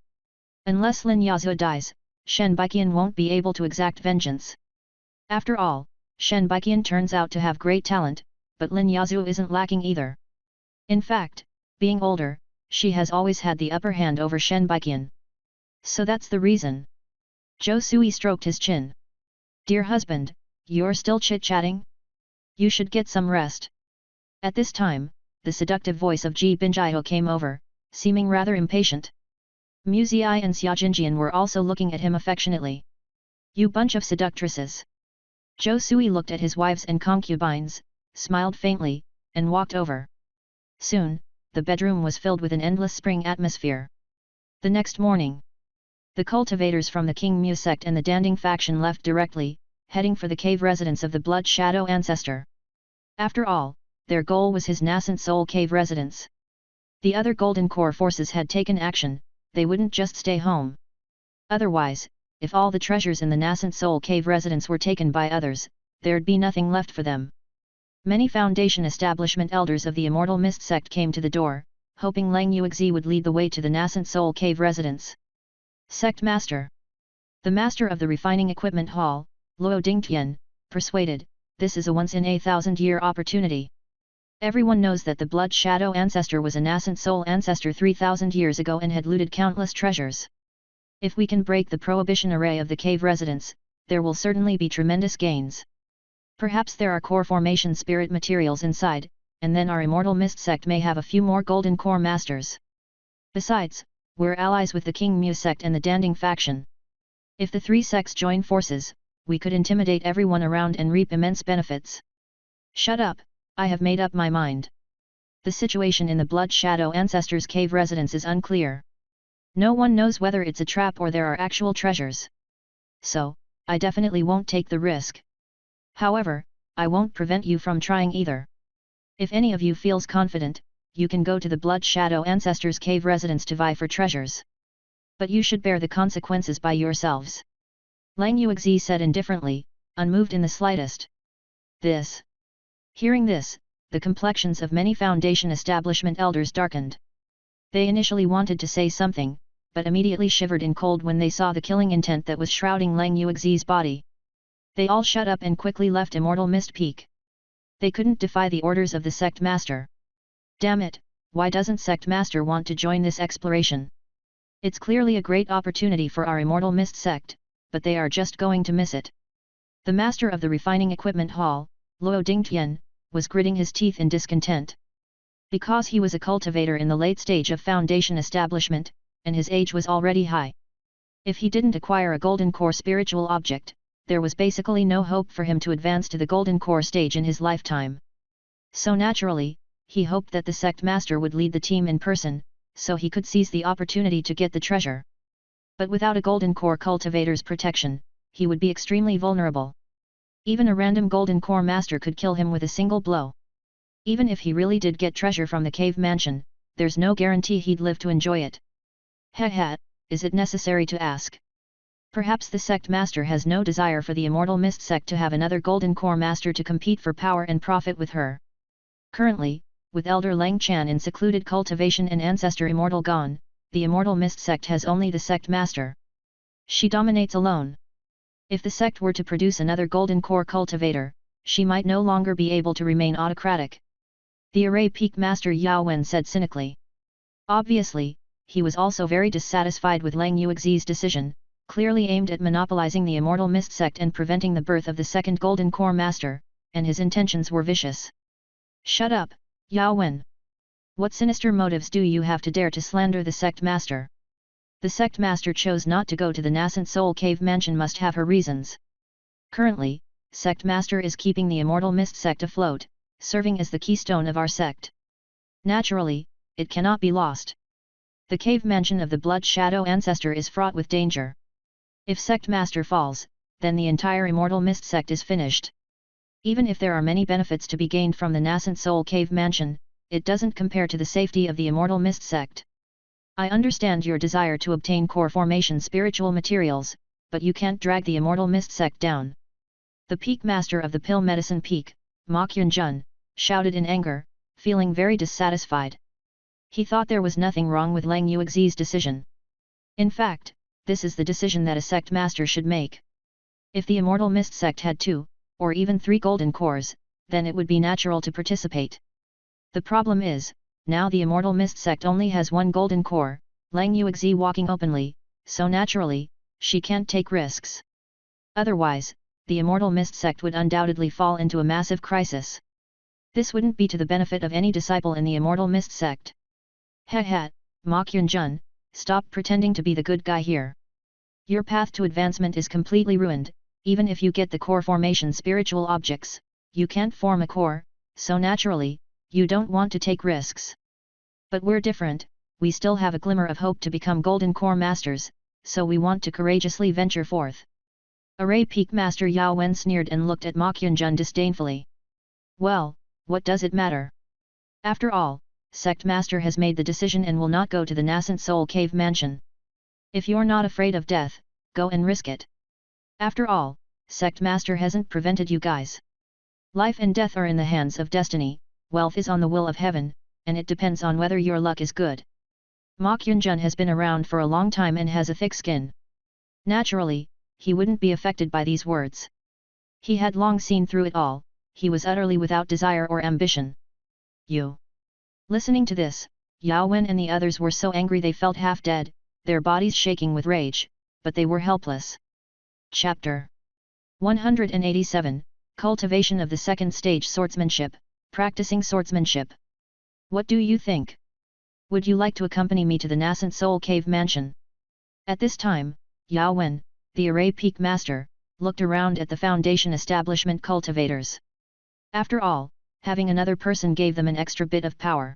Unless Lin Yazhu dies, Shen Baiqian won't be able to exact vengeance. After all, Shen Baiqian turns out to have great talent, but Lin Yazhu isn't lacking either. In fact, being older, she has always had the upper hand over Shen Baiqian. So that's the reason. Zhou Sui stroked his chin. "Dear husband, you're still chit-chatting? You should get some rest." At this time, the seductive voice of Ji Binjiao came over, seeming rather impatient. Mu Ziyi and Xia Jinjian were also looking at him affectionately. "You bunch of seductresses." Zhou Sui looked at his wives and concubines, smiled faintly, and walked over. Soon, the bedroom was filled with an endless spring atmosphere. The next morning, the cultivators from the King Mu sect and the Danding faction left directly, heading for the cave residence of the Blood Shadow Ancestor. After all, their goal was his nascent soul cave residence. The other Golden Core forces had taken action, they wouldn't just stay home. Otherwise, if all the treasures in the nascent soul cave residence were taken by others, there'd be nothing left for them. Many Foundation Establishment elders of the Immortal Mist sect came to the door, hoping Lang Yuexi would lead the way to the nascent soul cave residence. "Sect Master! The master of the refining equipment hall, Luo Dingtian, persuaded, this is a once-in-a-thousand-year opportunity. Everyone knows that the Blood Shadow Ancestor was a nascent soul ancestor 3,000 years ago and had looted countless treasures. If we can break the prohibition array of the cave residents, there will certainly be tremendous gains. Perhaps there are core formation spirit materials inside, and then our immortal mist sect may have a few more golden core masters. Besides, we're allies with the King Mu sect and the Danding faction. If the three sects join forces, we could intimidate everyone around and reap immense benefits. Shut up, I have made up my mind. The situation in the Blood Shadow Ancestors' cave residence is unclear. No one knows whether it's a trap or there are actual treasures. So, I definitely won't take the risk. However, I won't prevent you from trying either. If any of you feels confident, you can go to the Blood Shadow Ancestors' cave residence to vie for treasures. But you should bear the consequences by yourselves. Lang Yuexi said indifferently, unmoved in the slightest. Hearing this, the complexions of many Foundation establishment elders darkened. They initially wanted to say something, but immediately shivered in cold when they saw the killing intent that was shrouding Lang Yuexi's body. They all shut up and quickly left Immortal Mist Peak. They couldn't defy the orders of the Sect Master. Damn it, why doesn't Sect Master want to join this exploration? It's clearly a great opportunity for our Immortal Mist Sect, but they are just going to miss it. The Master of the Refining Equipment Hall, Luo Dingtian, was gritting his teeth in discontent. Because he was a cultivator in the late stage of Foundation establishment, and his age was already high. If he didn't acquire a Golden Core spiritual object, there was basically no hope for him to advance to the Golden Core stage in his lifetime. So naturally, he hoped that the Sect Master would lead the team in person, so he could seize the opportunity to get the treasure. But without a Golden Core cultivator's protection, he would be extremely vulnerable. Even a random Golden Core Master could kill him with a single blow. Even if he really did get treasure from the cave mansion, there's no guarantee he'd live to enjoy it. Heh, is it necessary to ask? Perhaps the Sect Master has no desire for the Immortal Mist Sect to have another Golden Core Master to compete for power and profit with her. Currently, with Elder Lang Chan in secluded cultivation and Ancestor Immortal gone, the Immortal Mist Sect has only the Sect Master. She dominates alone. If the sect were to produce another Golden Core cultivator, she might no longer be able to remain autocratic. The Array Peak Master Yao Wen said cynically. Obviously, he was also very dissatisfied with Lang Yuexi's decision, clearly aimed at monopolizing the Immortal Mist Sect and preventing the birth of the second Golden Core Master, and his intentions were vicious. Shut up, Yao Wen. What sinister motives do you have to dare to slander the Sect Master? The Sect Master chose not to go to the Nascent Soul Cave Mansion must have her reasons. Currently, Sect Master is keeping the Immortal Mist Sect afloat, serving as the keystone of our sect. Naturally, it cannot be lost. The cave mansion of the Blood Shadow Ancestor is fraught with danger. If Sect Master falls, then the entire Immortal Mist Sect is finished. Even if there are many benefits to be gained from the Nascent Soul Cave Mansion, it doesn't compare to the safety of the Immortal Mist Sect. I understand your desire to obtain core formation spiritual materials, but you can't drag the Immortal Mist Sect down. The Peak Master of the Pill Medicine Peak, Ma Kyun-jun, shouted in anger, feeling very dissatisfied. He thought there was nothing wrong with Lang Yuexi's decision. In fact, this is the decision that a sect master should make. If the Immortal Mist Sect had 2, or even 3 golden cores, then it would be natural to participate. The problem is, now the Immortal Mist Sect only has 1 golden core, Lang Yuexi walking openly, so naturally, she can't take risks. Otherwise, the Immortal Mist Sect would undoubtedly fall into a massive crisis. This wouldn't be to the benefit of any disciple in the Immortal Mist Sect. Heh, Ma Kyun-jun, stop pretending to be the good guy here. Your path to advancement is completely ruined. Even if you get the core formation spiritual objects, you can't form a core, so naturally, you don't want to take risks. But we're different, we still have a glimmer of hope to become Golden Core Masters, so we want to courageously venture forth. Array Peak Master Yao Wen sneered and looked at Ma Kyun-jun disdainfully. Well, what does it matter? After all, Sect Master has made the decision and will not go to the Nascent Soul Cave Mansion. If you're not afraid of death, go and risk it. After all, Sect Master hasn't prevented you guys. Life and death are in the hands of destiny, wealth is on the will of heaven, and it depends on whether your luck is good. Ma Kyun-jun has been around for a long time and has a thick skin. Naturally, he wouldn't be affected by these words. He had long seen through it all, he was utterly without desire or ambition. You. Listening to this, Yao Wen and the others were so angry they felt half dead, their bodies shaking with rage, but they were helpless. Chapter 187, Cultivation of the Second Stage Swordsmanship, Practicing Swordsmanship. What do you think? Would you like to accompany me to the nascent soul cave mansion? At this time, Yao Wen, the Array Peak Master, looked around at the Foundation Establishment cultivators. After all, having another person gave them an extra bit of power.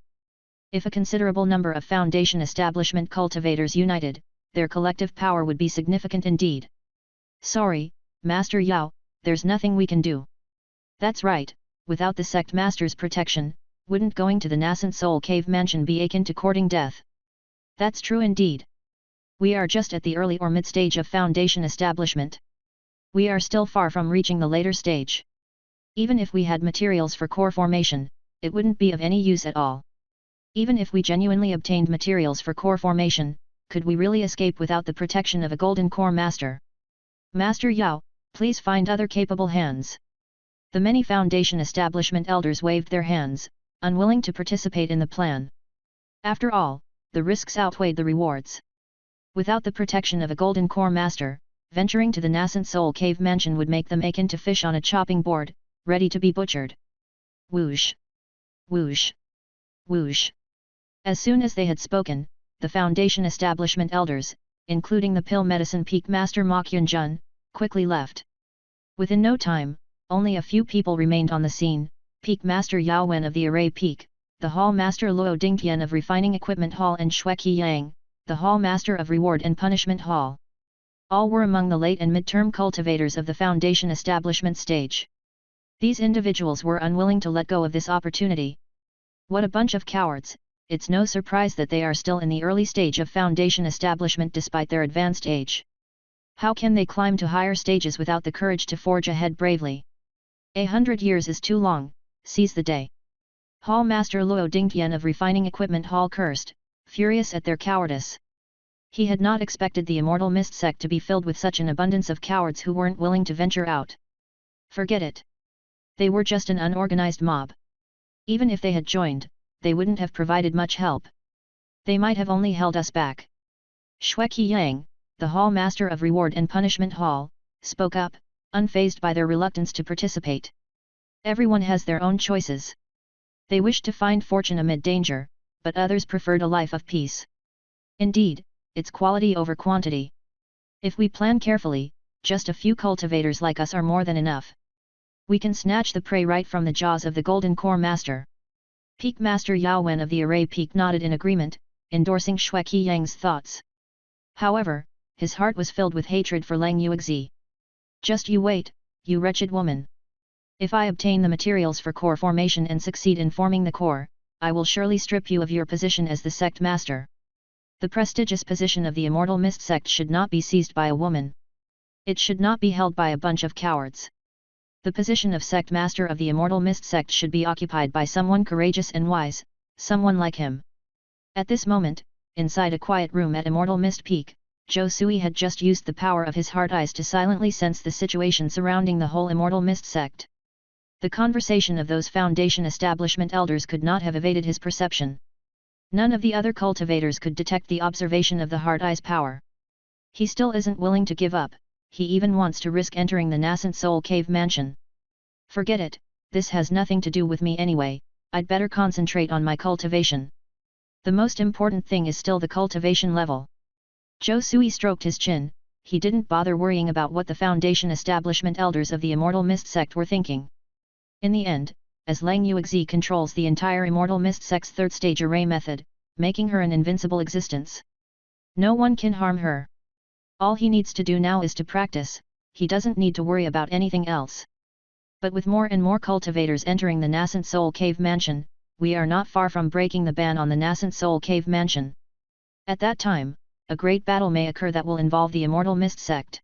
If a considerable number of Foundation Establishment cultivators united, their collective power would be significant indeed. Sorry, Master Yao, there's nothing we can do. That's right, without the sect master's protection, wouldn't going to the nascent soul cave mansion be akin to courting death? That's true indeed. We are just at the early or mid-stage of Foundation establishment. We are still far from reaching the later stage. Even if we had materials for core formation, it wouldn't be of any use at all. Even if we genuinely obtained materials for core formation, could we really escape without the protection of a golden core master? Master Yao, please find other capable hands. The many Foundation establishment elders waved their hands, unwilling to participate in the plan. After all, the risks outweighed the rewards. Without the protection of a golden core master, venturing to the nascent soul cave mansion would make them akin to fish on a chopping board, ready to be butchered. Whoosh! Whoosh! Whoosh! As soon as they had spoken, the Foundation establishment elders, including the Pill Medicine Peak Master Ma Yunjun, quickly left. Within no time, only a few people remained on the scene: Peak Master Yao Wen of the Array Peak, the Hall Master Luo Dingtian of Refining Equipment Hall, and Xue Qi Yang, the Hall Master of Reward and Punishment Hall. All were among the late and mid-term cultivators of the Foundation establishment stage. These individuals were unwilling to let go of this opportunity. What a bunch of cowards! It's no surprise that they are still in the early stage of Foundation establishment despite their advanced age. How can they climb to higher stages without the courage to forge ahead bravely? 100 years is too long, seize the day. Hall Master Luo Dingtian of Refining Equipment Hall cursed, furious at their cowardice. He had not expected the Immortal Mist sect to be filled with such an abundance of cowards who weren't willing to venture out. Forget it. They were just an unorganized mob. Even if they had joined, they wouldn't have provided much help. They might have only held us back. Xue Qi Yang, the Hall Master of Reward and Punishment Hall, spoke up, unfazed by their reluctance to participate. Everyone has their own choices. They wished to find fortune amid danger, but others preferred a life of peace. Indeed, it's quality over quantity. If we plan carefully, just a few cultivators like us are more than enough. We can snatch the prey right from the jaws of the Golden Core Master. Peak Master Yao Wen of the Array Peak nodded in agreement, endorsing Xue Qi Yang's thoughts. However, his heart was filled with hatred for Lang Yuexi. Just you wait, you wretched woman. If I obtain the materials for core formation and succeed in forming the core, I will surely strip you of your position as the sect master. The prestigious position of the Immortal Mist sect should not be seized by a woman. It should not be held by a bunch of cowards. The position of sect master of the Immortal Mist sect should be occupied by someone courageous and wise, someone like him. At this moment, inside a quiet room at Immortal Mist Peak, Zhou Sui had just used the power of his heart eyes to silently sense the situation surrounding the whole Immortal Mist sect. The conversation of those Foundation establishment elders could not have evaded his perception. None of the other cultivators could detect the observation of the heart eye's power. He still isn't willing to give up. He even wants to risk entering the nascent soul cave mansion. Forget it, this has nothing to do with me anyway, I'd better concentrate on my cultivation. The most important thing is still the cultivation level. Zhou Sui stroked his chin, he didn't bother worrying about what the Foundation establishment elders of the Immortal Mist sect were thinking. In the end, as Lang Yuexi controls the entire Immortal Mist sect's third stage array method, making her an invincible existence. No one can harm her. All he needs to do now is to practice, he doesn't need to worry about anything else. But with more and more cultivators entering the nascent soul cave mansion, we are not far from breaking the ban on the nascent soul cave mansion. At that time, a great battle may occur that will involve the Immortal Mist sect.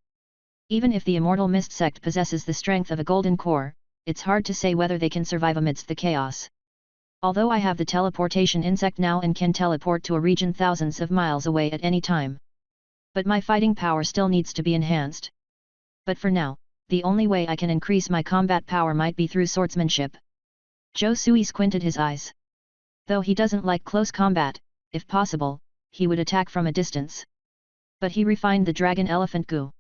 Even if the Immortal Mist sect possesses the strength of a golden core, it's hard to say whether they can survive amidst the chaos. Although I have the teleportation insect now and can teleport to a region thousands of miles away at any time. But my fighting power still needs to be enhanced. But for now, the only way I can increase my combat power might be through swordsmanship. Zhou Sui squinted his eyes. Though he doesn't like close combat, if possible, he would attack from a distance. But he refined the dragon elephant goo.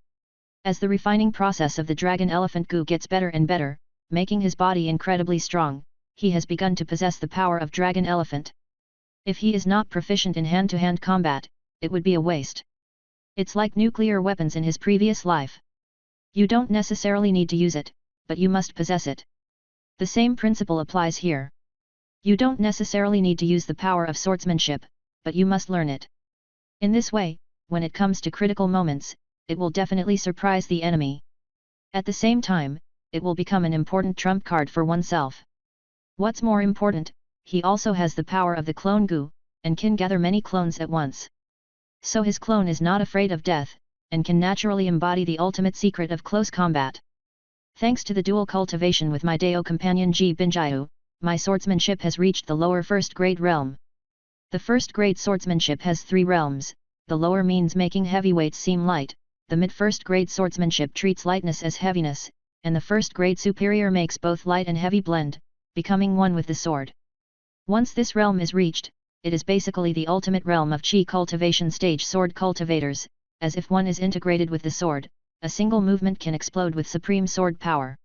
As the refining process of the dragon elephant goo gets better and better, making his body incredibly strong, he has begun to possess the power of dragon elephant. If he is not proficient in hand-to-hand combat, it would be a waste. It's like nuclear weapons in his previous life. You don't necessarily need to use it, but you must possess it. The same principle applies here. You don't necessarily need to use the power of swordsmanship, but you must learn it. In this way, when it comes to critical moments, it will definitely surprise the enemy. At the same time, it will become an important trump card for oneself. What's more important, he also has the power of the clone goo, and can gather many clones at once. So his clone is not afraid of death, and can naturally embody the ultimate secret of close combat. Thanks to the dual cultivation with my Deo companion Ji Binjiu, my swordsmanship has reached the lower first grade realm. The first grade swordsmanship has 3 realms, the lower means making heavyweights seem light, the mid first grade swordsmanship treats lightness as heaviness, and the first grade superior makes both light and heavy blend, becoming one with the sword. Once this realm is reached, it is basically the ultimate realm of Qi cultivation stage sword cultivators, as if one is integrated with the sword, a single movement can explode with supreme sword power.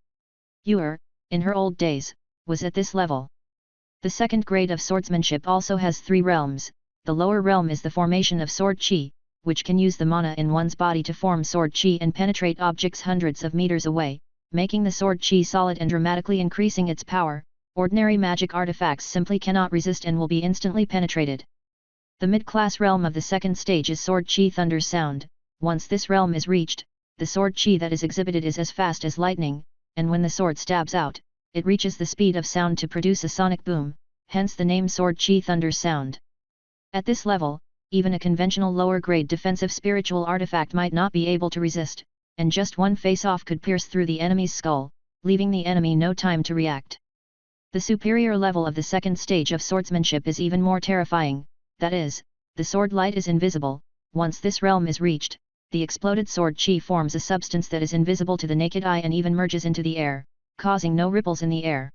Yuer, in her old days, was at this level. The second grade of swordsmanship also has 3 realms, the lower realm is the formation of sword Qi, which can use the mana in one's body to form sword Qi and penetrate objects hundreds of meters away, making the sword Qi solid and dramatically increasing its power. Ordinary magic artifacts simply cannot resist and will be instantly penetrated. The mid-class realm of the second stage is sword Qi thunder sound. Once this realm is reached, the sword Qi that is exhibited is as fast as lightning, and when the sword stabs out, it reaches the speed of sound to produce a sonic boom, hence the name sword Qi thunder sound. At this level, even a conventional lower-grade defensive spiritual artifact might not be able to resist, and just one face-off could pierce through the enemy's skull, leaving the enemy no time to react. The superior level of the second stage of swordsmanship is even more terrifying, that is, the sword light is invisible. Once this realm is reached, the exploded sword Qi forms a substance that is invisible to the naked eye and even merges into the air, causing no ripples in the air.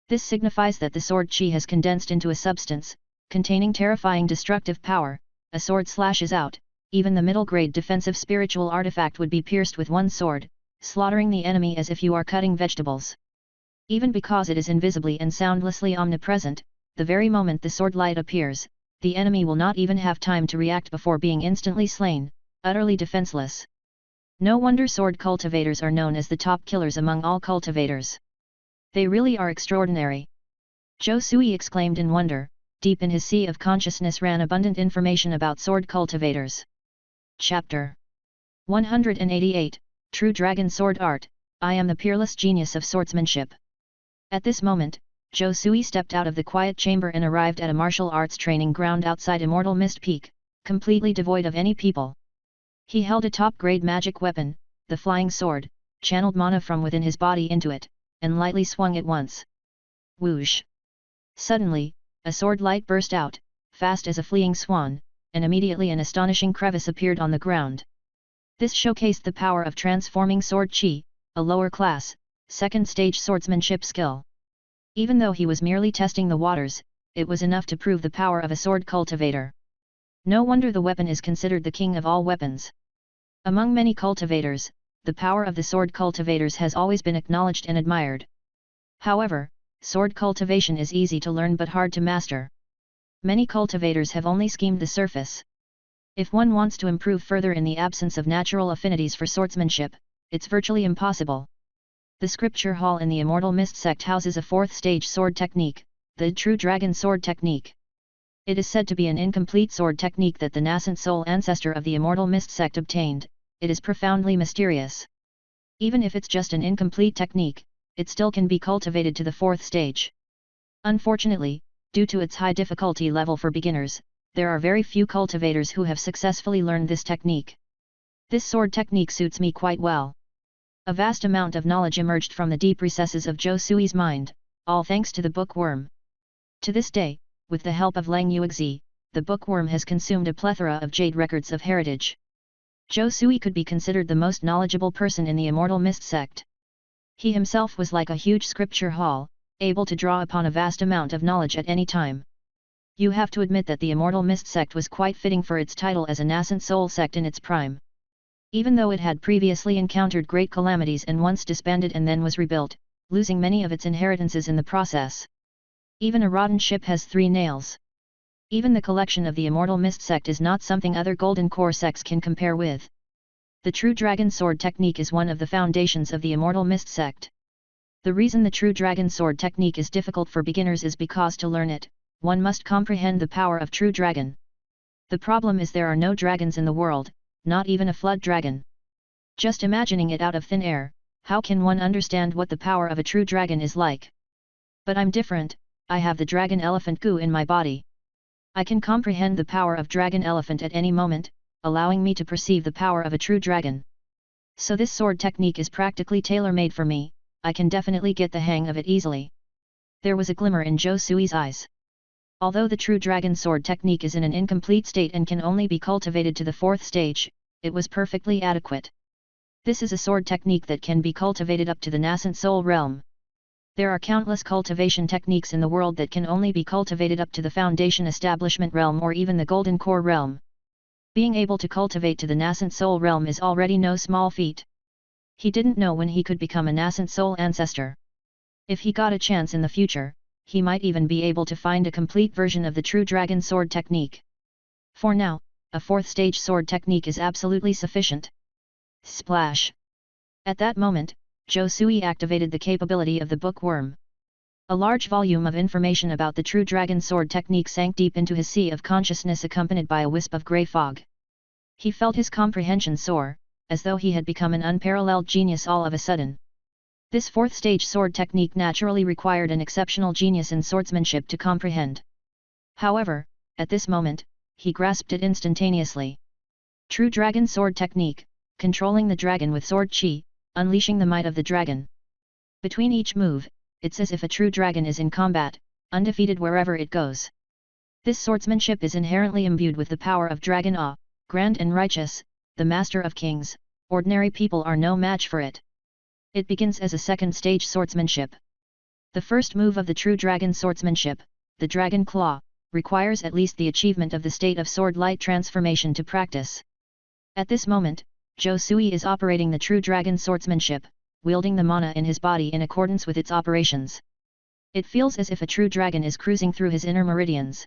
This signifies that the sword Qi has condensed into a substance, containing terrifying destructive power. A sword slashes out, even the middle-grade defensive spiritual artifact would be pierced with one sword, slaughtering the enemy as if you are cutting vegetables. Even because it is invisibly and soundlessly omnipresent, the very moment the sword light appears, the enemy will not even have time to react before being instantly slain, utterly defenseless. No wonder sword cultivators are known as the top killers among all cultivators. They really are extraordinary. Zhou Sui exclaimed in wonder. Deep in his sea of consciousness ran abundant information about sword cultivators. Chapter 188, True Dragon Sword Art, I am the peerless genius of swordsmanship. At this moment, Zhou Sui stepped out of the quiet chamber and arrived at a martial arts training ground outside Immortal Mist Peak, completely devoid of any people. He held a top-grade magic weapon, the flying sword, channeled mana from within his body into it, and lightly swung it once. Whoosh! Suddenly, a sword light burst out, fast as a fleeing swan, and immediately an astonishing crevice appeared on the ground. This showcased the power of transforming sword Qi, a lower class, second stage swordsmanship skill. Even though he was merely testing the waters, it was enough to prove the power of a sword cultivator. No wonder the weapon is considered the king of all weapons. Among many cultivators, the power of the sword cultivators has always been acknowledged and admired. However, sword cultivation is easy to learn but hard to master. Many cultivators have only skimmed the surface. If one wants to improve further in the absence of natural affinities for swordsmanship, it's virtually impossible. The scripture hall in the Immortal Mist sect houses a 4th stage sword technique, the True Dragon Sword Technique. It is said to be an incomplete sword technique that the nascent soul ancestor of the Immortal Mist sect obtained. It is profoundly mysterious. Even if it's just an incomplete technique, it still can be cultivated to the 4th stage. Unfortunately, due to its high difficulty level for beginners, there are very few cultivators who have successfully learned this technique. This sword technique suits me quite well. A vast amount of knowledge emerged from the deep recesses of Zhou Sui's mind, all thanks to the bookworm. To this day, with the help of Lang Yuexi, the bookworm has consumed a plethora of jade records of heritage. Zhou Sui could be considered the most knowledgeable person in the Immortal Mist sect. He himself was like a huge scripture hall, able to draw upon a vast amount of knowledge at any time. You have to admit that the Immortal Mist sect was quite fitting for its title as a nascent soul sect in its prime. Even though it had previously encountered great calamities and once disbanded and then was rebuilt, losing many of its inheritances in the process. Even a rotten ship has 3 nails. Even the collection of the Immortal Mist sect is not something other Golden Core sects can compare with. The true Dragon Sword technique is one of the foundations of the Immortal Mist sect. The reason the true Dragon Sword technique is difficult for beginners is because to learn it, one must comprehend the power of true dragon. The problem is there are no dragons in the world, not even a flood dragon. Just imagining it out of thin air, how can one understand what the power of a true dragon is like? But I'm different, I have the dragon elephant goo in my body. I can comprehend the power of dragon elephant at any moment, allowing me to perceive the power of a true dragon. So this sword technique is practically tailor-made for me, I can definitely get the hang of it easily. There was a glimmer in Zhou Sui's eyes. Although the true dragon sword technique is in an incomplete state and can only be cultivated to the 4th stage, it was perfectly adequate. This is a sword technique that can be cultivated up to the nascent soul realm. There are countless cultivation techniques in the world that can only be cultivated up to the foundation establishment realm or even the golden core realm. Being able to cultivate to the nascent soul realm is already no small feat. He didn't know when he could become a nascent soul ancestor. If he got a chance in the future, he might even be able to find a complete version of the true dragon sword technique. For now, a 4th stage sword technique is absolutely sufficient. Splash! At that moment, Zhou Sui activated the capability of the bookworm. A large volume of information about the true dragon sword technique sank deep into his sea of consciousness accompanied by a wisp of grey fog. He felt his comprehension soar, as though he had become an unparalleled genius all of a sudden. This 4th stage sword technique naturally required an exceptional genius in swordsmanship to comprehend. However, at this moment, he grasped it instantaneously. True dragon sword technique, controlling the dragon with sword chi, unleashing the might of the dragon. Between each move, it's as if a true dragon is in combat, undefeated wherever it goes. This swordsmanship is inherently imbued with the power of Dragon Ah, grand and righteous, the master of kings, ordinary people are no match for it. It begins as a 2nd stage swordsmanship. The first move of the true dragon swordsmanship, the dragon claw, requires at least the achievement of the state of sword light transformation to practice. At this moment, Zhou Sui is operating the true dragon swordsmanship, wielding the mana in his body in accordance with its operations. It feels as if a true dragon is cruising through his inner meridians.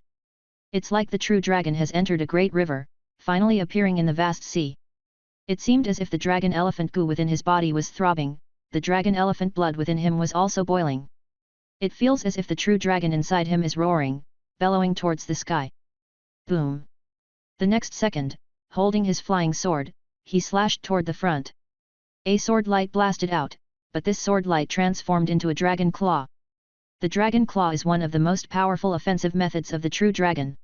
It's like the true dragon has entered a great river, finally appearing in the vast sea. It seemed as if the dragon elephant goo within his body was throbbing, the dragon elephant blood within him was also boiling. It feels as if the true dragon inside him is roaring, bellowing towards the sky. Boom! The next second, holding his flying sword, he slashed toward the front. A sword light blasted out, but this sword light transformed into a dragon claw. The dragon claw is one of the most powerful offensive methods of the true dragon.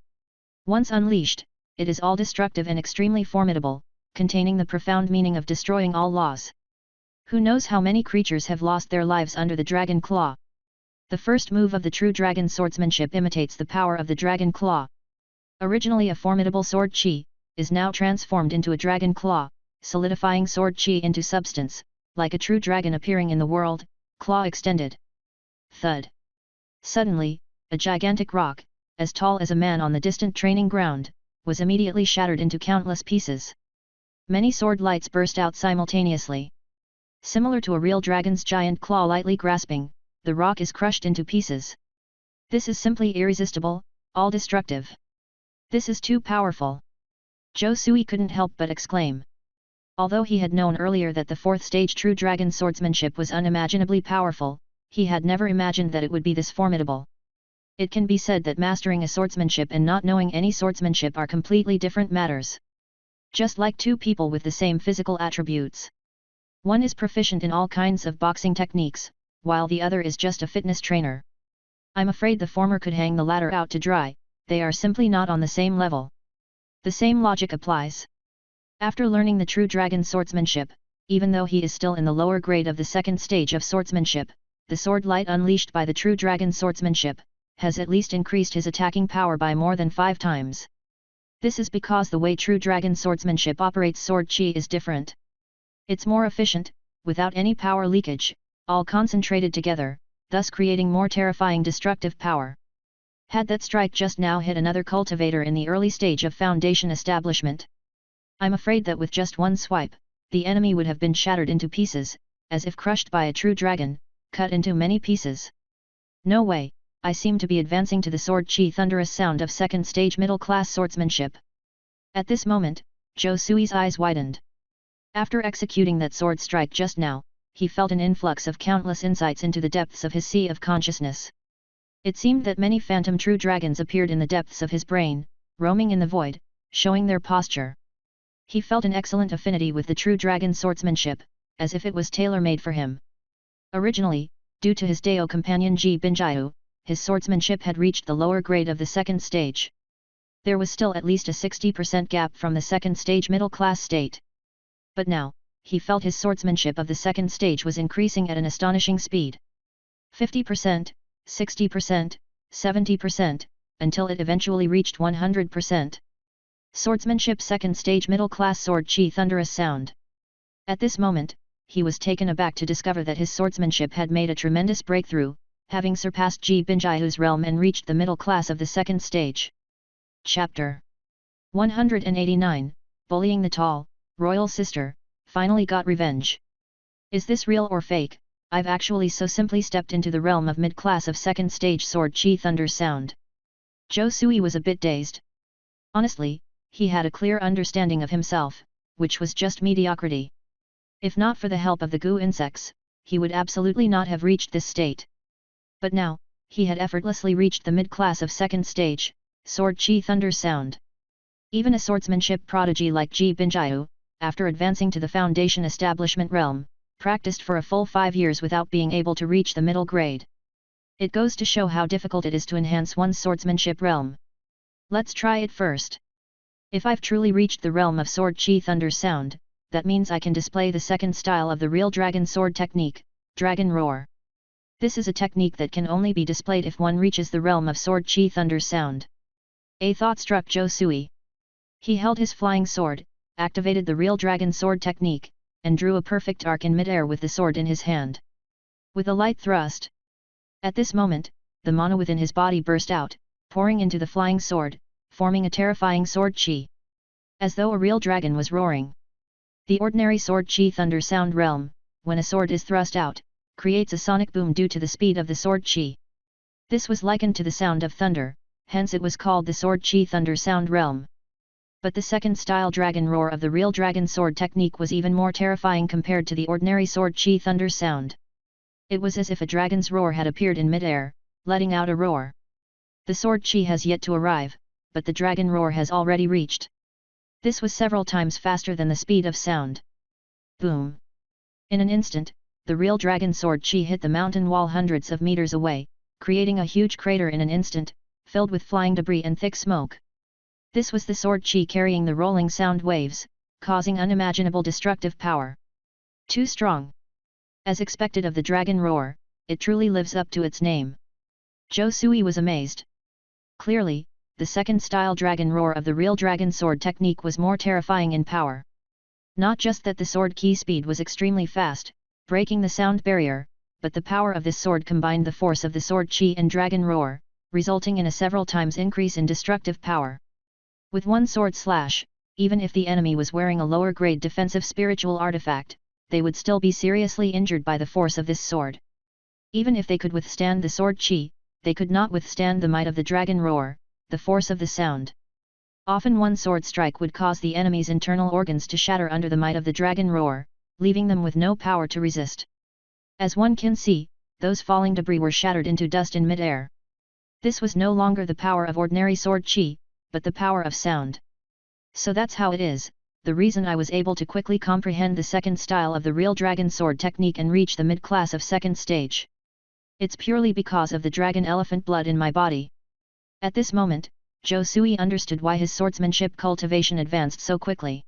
Once unleashed, it is all-destructive and extremely formidable, containing the profound meaning of destroying all laws. Who knows how many creatures have lost their lives under the dragon claw? The first move of the true dragon swordsmanship imitates the power of the dragon claw. Originally a formidable sword chi, is now transformed into a dragon claw, solidifying sword chi into substance, like a true dragon appearing in the world, claw extended. Thud! Suddenly, a gigantic rock, as tall as a man on the distant training ground, was immediately shattered into countless pieces. Many sword lights burst out simultaneously. Similar to a real dragon's giant claw lightly grasping, the rock is crushed into pieces. This is simply irresistible, all-destructive. This is too powerful. Zhou Sui couldn't help but exclaim. Although he had known earlier that the 4th stage true dragon swordsmanship was unimaginably powerful, he had never imagined that it would be this formidable. It can be said that mastering a swordsmanship and not knowing any swordsmanship are completely different matters. Just like two people with the same physical attributes. One is proficient in all kinds of boxing techniques, while the other is just a fitness trainer. I'm afraid the former could hang the latter out to dry, they are simply not on the same level. The same logic applies. After learning the true dragon swordsmanship, even though he is still in the lower grade of the 2nd stage of swordsmanship, the sword light unleashed by the true dragon swordsmanship, has at least increased his attacking power by more than 5 times. This is because the way true dragon swordsmanship operates sword chi is different. It's more efficient, without any power leakage, all concentrated together, thus creating more terrifying destructive power. Had that strike just now hit another cultivator in the early stage of foundation establishment, I'm afraid that with just one swipe, the enemy would have been shattered into pieces, as if crushed by a true dragon, cut into many pieces. No way, I seem to be advancing to the sword chi thunderous sound of second stage middle class swordsmanship. At this moment, Zhou Sui's eyes widened. After executing that sword strike just now, he felt an influx of countless insights into the depths of his sea of consciousness. It seemed that many phantom true dragons appeared in the depths of his brain, roaming in the void, showing their posture. He felt an excellent affinity with the true dragon swordsmanship, as if it was tailor-made for him. Originally, due to his Dao companion Ji Binjiu, his swordsmanship had reached the lower grade of the second stage. There was still at least a 60% gap from the second stage middle class state. But now, he felt his swordsmanship of the second stage was increasing at an astonishing speed. 50%, 60%, 70%, until it eventually reached 100%. Swordsmanship second stage middle class sword chi thunderous sound. At this moment, he was taken aback to discover that his swordsmanship had made a tremendous breakthrough, having surpassed Ji Binjiu's realm and reached the middle class of the second stage. Chapter 189, Bullying the Tall, Royal Sister, finally got revenge. Is this real or fake? I've actually so simply stepped into the realm of mid-class of second stage sword chi thunder sound. Zhou Sui was a bit dazed. Honestly, he had a clear understanding of himself, which was just mediocrity. If not for the help of the goo insects, he would absolutely not have reached this state. But now, he had effortlessly reached the mid-class of second stage, sword chi thunder sound. Even a swordsmanship prodigy like Ji Binjiu, after advancing to the foundation establishment realm, practiced for a full 5 years without being able to reach the middle grade. It goes to show how difficult it is to enhance one's swordsmanship realm. Let's try it first. If I've truly reached the realm of sword chi thunder sound, that means I can display the second style of the real dragon sword technique, Dragon Roar. This is a technique that can only be displayed if one reaches the realm of sword chi thunder sound. A thought struck Zhou Sui. He held his flying sword, activated the real dragon sword technique, and drew a perfect arc in midair with the sword in his hand. With a light thrust. At this moment, the mana within his body burst out, pouring into the flying sword, forming a terrifying sword chi. As though a real dragon was roaring. The ordinary sword chi thunder sound realm, when a sword is thrust out, creates a sonic boom due to the speed of the sword chi. This was likened to the sound of thunder, hence it was called the sword chi thunder sound realm. But the second style dragon roar of the real dragon sword technique was even more terrifying compared to the ordinary sword chi thunder sound. It was as if a dragon's roar had appeared in midair, letting out a roar. The sword chi has yet to arrive, but the dragon roar has already reached. This was several times faster than the speed of sound. Boom! In an instant, the real dragon sword chi hit the mountain wall hundreds of meters away, creating a huge crater in an instant, filled with flying debris and thick smoke. This was the sword chi carrying the rolling sound waves, causing unimaginable destructive power. Too strong. As expected of the dragon roar, it truly lives up to its name. Zhou Sui was amazed. Clearly, the second style dragon roar of the real dragon sword technique was more terrifying in power. Not just that the sword key speed was extremely fast, breaking the sound barrier, but the power of this sword combined the force of the sword chi and dragon roar, resulting in a several times increase in destructive power. With one sword slash, even if the enemy was wearing a lower grade defensive spiritual artifact, they would still be seriously injured by the force of this sword. Even if they could withstand the sword chi, they could not withstand the might of the dragon roar, the force of the sound. Often one sword strike would cause the enemy's internal organs to shatter under the might of the dragon roar, leaving them with no power to resist. As one can see, those falling debris were shattered into dust in midair. This was no longer the power of ordinary sword chi, but the power of sound. So that's how it is, the reason I was able to quickly comprehend the second style of the real dragon sword technique and reach the mid-class of second stage. It's purely because of the dragon elephant blood in my body. At this moment, Zhou Sui understood why his swordsmanship cultivation advanced so quickly.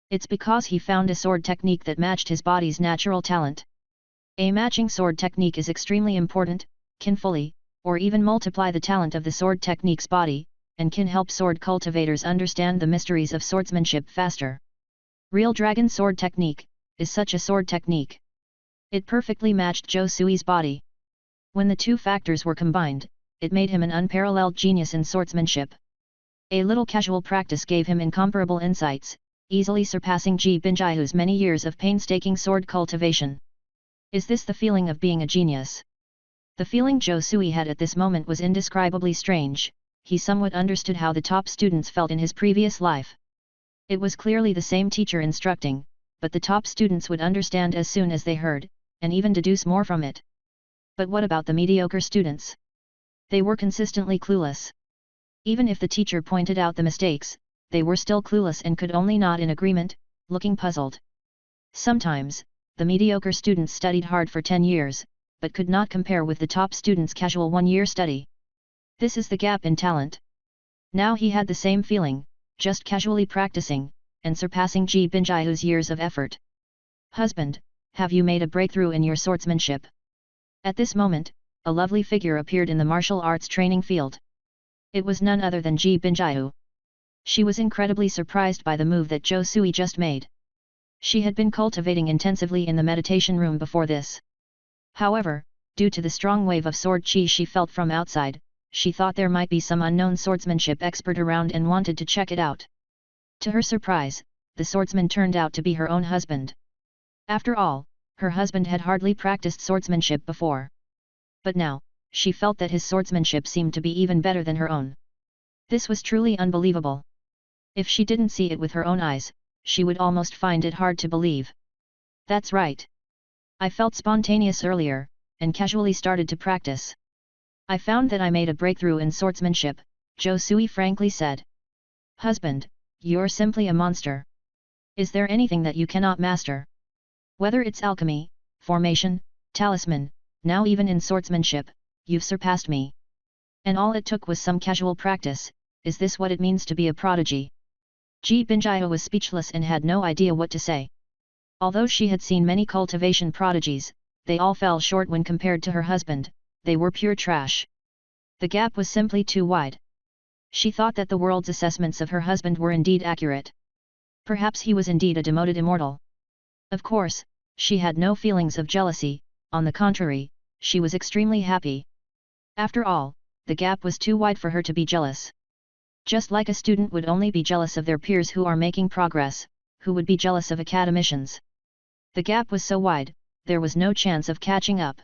It's because he found a sword technique that matched his body's natural talent. A matching sword technique is extremely important, can fully, or even multiply the talent of the sword technique's body, and can help sword cultivators understand the mysteries of swordsmanship faster. Real Dragon Sword Technique is such a sword technique. It perfectly matched Zhou Sui's body. When the two factors were combined, it made him an unparalleled genius in swordsmanship. A little casual practice gave him incomparable insights, easily surpassing Ji Binjiahu's many years of painstaking sword cultivation. Is this the feeling of being a genius? The feeling Zhou Sui had at this moment was indescribably strange. He somewhat understood how the top students felt in his previous life. It was clearly the same teacher instructing, but the top students would understand as soon as they heard, and even deduce more from it. But what about the mediocre students? They were consistently clueless. Even if the teacher pointed out the mistakes, they were still clueless and could only nod in agreement, looking puzzled. Sometimes, the mediocre students studied hard for 10 years, but could not compare with the top students' casual one-year study. This is the gap in talent. Now he had the same feeling, just casually practicing, and surpassing Ji Binjiahu's years of effort. Husband, have you made a breakthrough in your swordsmanship? At this moment, a lovely figure appeared in the martial arts training field. It was none other than Ji Binjiahu. She was incredibly surprised by the move that Zhou Sui just made. She had been cultivating intensively in the meditation room before this. However, due to the strong wave of sword chi she felt from outside, she thought there might be some unknown swordsmanship expert around and wanted to check it out. To her surprise, the swordsman turned out to be her own husband. After all, her husband had hardly practiced swordsmanship before. But now, she felt that his swordsmanship seemed to be even better than her own. This was truly unbelievable. If she didn't see it with her own eyes, she would almost find it hard to believe. That's right. I felt spontaneous earlier, and casually started to practice. I found that I made a breakthrough in swordsmanship, Zhou Sui frankly said. Husband, you're simply a monster. Is there anything that you cannot master? Whether it's alchemy, formation, talisman, now even in swordsmanship, you've surpassed me. And all it took was some casual practice. Is this what it means to be a prodigy? Ji Binjiahu was speechless and had no idea what to say. Although she had seen many cultivation prodigies, they all fell short when compared to her husband. They were pure trash. The gap was simply too wide. She thought that the world's assessments of her husband were indeed accurate. Perhaps he was indeed a demoted immortal. Of course, she had no feelings of jealousy, on the contrary, she was extremely happy. After all, the gap was too wide for her to be jealous. Just like a student would only be jealous of their peers who are making progress, who would be jealous of academicians. The gap was so wide, there was no chance of catching up.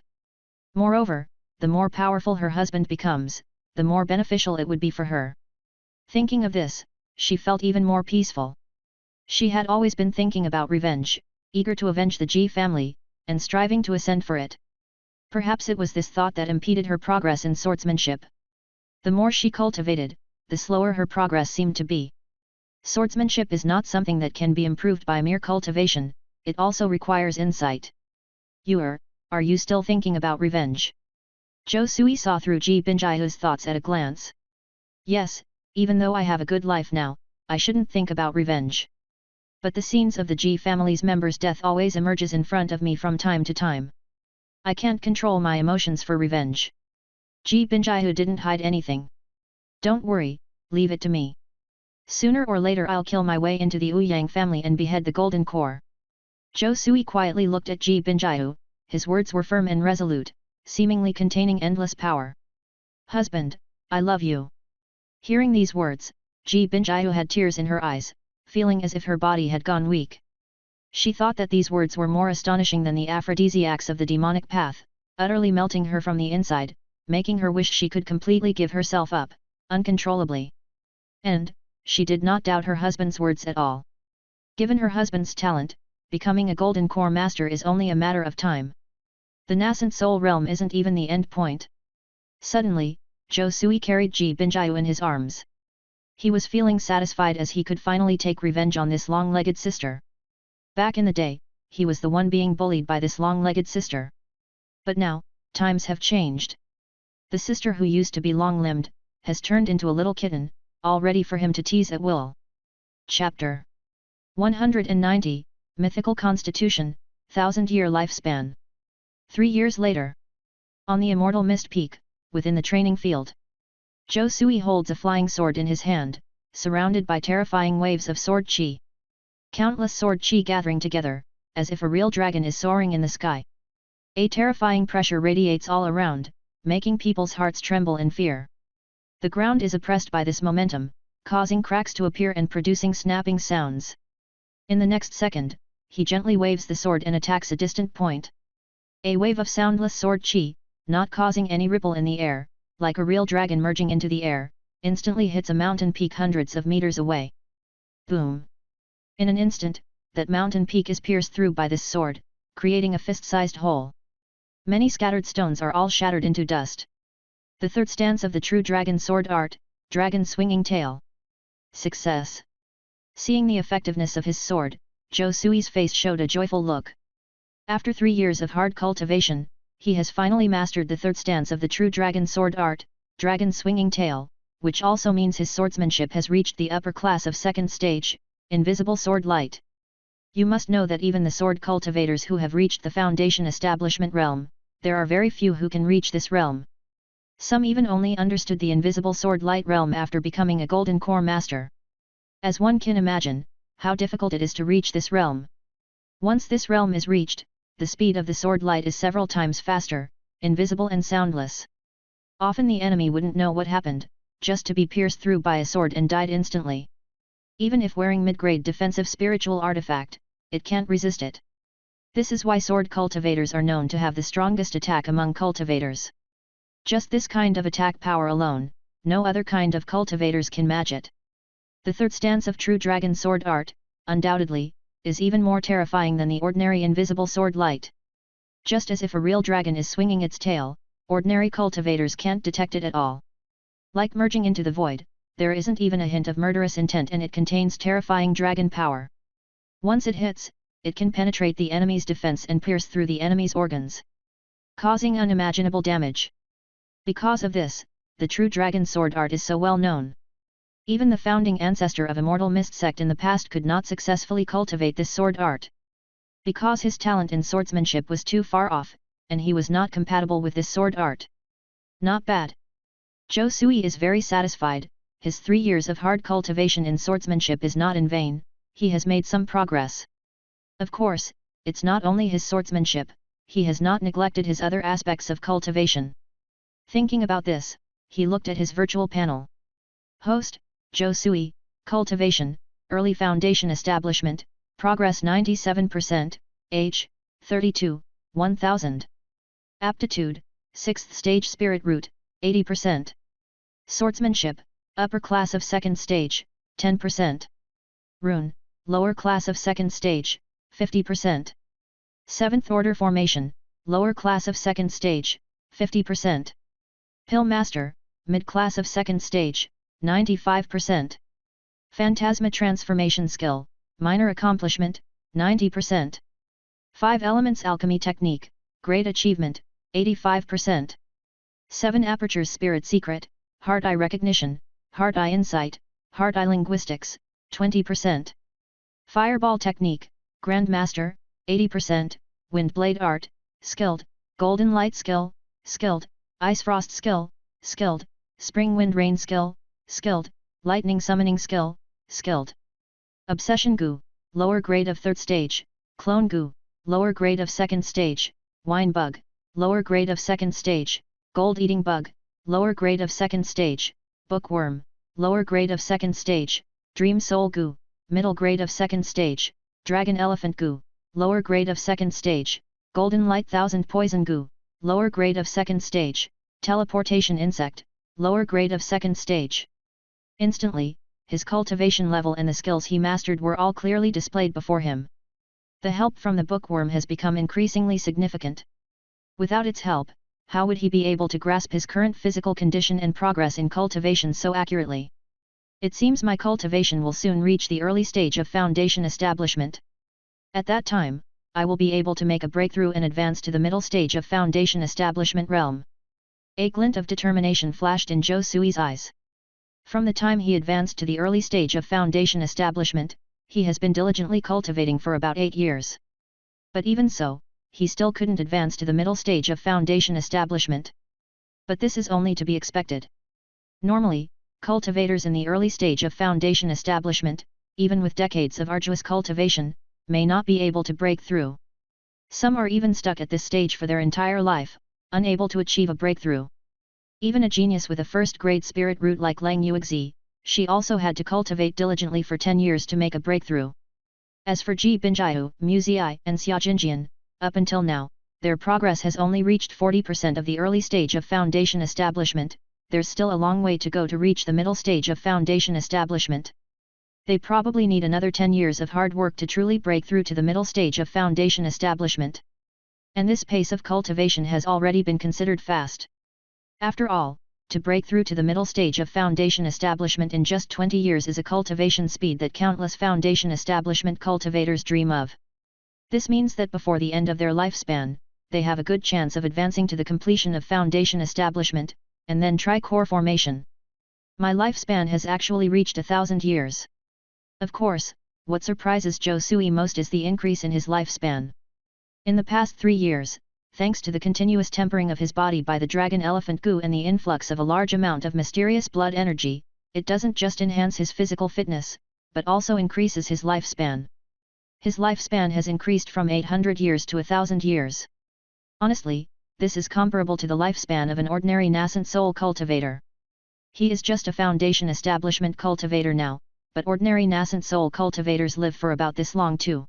Moreover, the more powerful her husband becomes, the more beneficial it would be for her. Thinking of this, she felt even more peaceful. She had always been thinking about revenge, eager to avenge the Ji family, and striving to ascend for it. Perhaps it was this thought that impeded her progress in swordsmanship. The more she cultivated, the slower her progress seemed to be. Swordsmanship is not something that can be improved by mere cultivation, it also requires insight. Are you still thinking about revenge? Zhou Sui saw through Ji Binjiahu's thoughts at a glance. Yes, even though I have a good life now, I shouldn't think about revenge. But the scenes of the Ji family's members' death always emerges in front of me from time to time. I can't control my emotions for revenge. Ji Binjiahu didn't hide anything. Don't worry, leave it to me. Sooner or later I'll kill my way into the Ouyang family and behead the Golden Core. Zhou Sui quietly looked at Ji Binjiahu, his words were firm and resolute, seemingly containing endless power. Husband, I love you. Hearing these words, Ji Binjiahu had tears in her eyes, feeling as if her body had gone weak. She thought that these words were more astonishing than the aphrodisiacs of the demonic path, utterly melting her from the inside, making her wish she could completely give herself up, uncontrollably. And, she did not doubt her husband's words at all. Given her husband's talent, becoming a Golden Core Master is only a matter of time. The nascent soul realm isn't even the end point. Suddenly, Zhou Sui carried Ji Binjiahu in his arms. He was feeling satisfied as he could finally take revenge on this long-legged sister. Back in the day, he was the one being bullied by this long-legged sister. But now, times have changed. The sister who used to be long-limbed, has turned into a little kitten, all ready for him to tease at will. Chapter 190, Mythical Constitution, 1000-year lifespan. 3 years later. On the immortal mist peak, within the training field. Zhou Sui holds a flying sword in his hand, surrounded by terrifying waves of sword qi. Countless sword qi gathering together, as if a real dragon is soaring in the sky. A terrifying pressure radiates all around, making people's hearts tremble in fear. The ground is oppressed by this momentum, causing cracks to appear and producing snapping sounds. In the next second, he gently waves the sword and attacks a distant point. A wave of soundless sword qi, not causing any ripple in the air, like a real dragon merging into the air, instantly hits a mountain peak hundreds of meters away. Boom! In an instant, that mountain peak is pierced through by this sword, creating a fist-sized hole. Many scattered stones are all shattered into dust. The third stance of the true dragon sword art, dragon swinging tail. Success! Seeing the effectiveness of his sword, Zhou Sui's face showed a joyful look. After 3 years of hard cultivation, he has finally mastered the third stance of the true dragon sword art, dragon swinging tail, which also means his swordsmanship has reached the upper class of second stage, invisible sword light. You must know that even the sword cultivators who have reached the foundation establishment realm, there are very few who can reach this realm. Some even only understood the invisible sword light realm after becoming a golden core master. As one can imagine, how difficult it is to reach this realm. Once this realm is reached, the speed of the sword light is several times faster, invisible and soundless. Often the enemy wouldn't know what happened, just to be pierced through by a sword and died instantly. Even if wearing mid-grade defensive spiritual artifact, it can't resist it. This is why sword cultivators are known to have the strongest attack among cultivators. Just this kind of attack power alone, no other kind of cultivators can match it. The third stance of true dragon sword art, undoubtedly, is even more terrifying than the ordinary invisible sword light. Just as if a real dragon is swinging its tail, ordinary cultivators can't detect it at all. Like merging into the void, there isn't even a hint of murderous intent and it contains terrifying dragon power. Once it hits, it can penetrate the enemy's defense and pierce through the enemy's organs, causing unimaginable damage. Because of this, the true dragon sword art is so well known. Even the founding ancestor of Immortal Mist sect in the past could not successfully cultivate this sword art. Because his talent in swordsmanship was too far off, and he was not compatible with this sword art. Not bad. Zhou Sui is very satisfied. His 3 years of hard cultivation in swordsmanship is not in vain, he has made some progress. Of course, it's not only his swordsmanship, he has not neglected his other aspects of cultivation. Thinking about this, he looked at his virtual panel. Host, Zhou Sui, Cultivation, Early Foundation Establishment, Progress 97%, Age, 32, 1000. Aptitude, 6th Stage Spirit Root, 80%. Swordsmanship, Upper Class of 2nd Stage, 10%. Rune, Lower Class of 2nd Stage, 50%. 7th Order Formation, Lower Class of 2nd Stage, 50%. Pill Master, Mid Class of 2nd Stage, 95%. Phantasma Transformation Skill, Minor Accomplishment, 90%. 5 Elements Alchemy Technique, Great Achievement, 85%. 7 Apertures Spirit Secret, Heart Eye Recognition, Heart Eye Insight, Heart Eye Linguistics, 20%. Fireball Technique, Grandmaster, 80%, Wind Blade Art, Skilled, Golden Light Skill, Skilled, Ice Frost Skill, Skilled, Spring Wind Rain Skill, Skilled, Lightning Summoning Skill, Skilled. Obsession Goo, Lower Grade of 3rd Stage, Clone Goo, Lower Grade of 2nd Stage, Wine Bug, Lower Grade of 2nd Stage, Gold Eating Bug, Lower Grade of 2nd Stage, Bookworm, Lower Grade of 2nd Stage, Dream Soul Goo, Middle Grade of 2nd Stage, Dragon Elephant Goo, Lower Grade of 2nd Stage, Golden Light Thousand Poison Goo, Lower Grade of 2nd Stage, Teleportation Insect, Lower Grade of 2nd Stage. Instantly, his cultivation level and the skills he mastered were all clearly displayed before him. The help from the bookworm has become increasingly significant. Without its help, how would he be able to grasp his current physical condition and progress in cultivation so accurately? It seems my cultivation will soon reach the early stage of foundation establishment. At that time, I will be able to make a breakthrough and advance to the middle stage of foundation establishment realm. A glint of determination flashed in Zhou Sui's eyes. From the time he advanced to the early stage of foundation establishment, he has been diligently cultivating for about 8 years. But even so, he still couldn't advance to the middle stage of foundation establishment. But this is only to be expected. Normally, cultivators in the early stage of foundation establishment, even with decades of arduous cultivation, may not be able to break through. Some are even stuck at this stage for their entire life, unable to achieve a breakthrough. Even a genius with a first-grade spirit root like Lang Yuexi, she also had to cultivate diligently for 10 years to make a breakthrough. As for Ji Binjiu, Mu Ziyi, and Xia Jinjian, up until now, their progress has only reached 40% of the early stage of foundation establishment. There's still a long way to go to reach the middle stage of foundation establishment. They probably need another 10 years of hard work to truly break through to the middle stage of foundation establishment. And this pace of cultivation has already been considered fast. After all, to break through to the middle stage of foundation establishment in just 20 years is a cultivation speed that countless foundation establishment cultivators dream of. This means that before the end of their lifespan, they have a good chance of advancing to the completion of foundation establishment, and then try core formation. My lifespan has actually reached 1,000 years. Of course, what surprises Zhou Sui most is the increase in his lifespan. In the past 3 years, thanks to the continuous tempering of his body by the dragon elephant goo and the influx of a large amount of mysterious blood energy, it doesn't just enhance his physical fitness, but also increases his lifespan. His lifespan has increased from 800 years to 1,000 years. Honestly, this is comparable to the lifespan of an ordinary nascent soul cultivator. He is just a foundation establishment cultivator now, but ordinary nascent soul cultivators live for about this long too.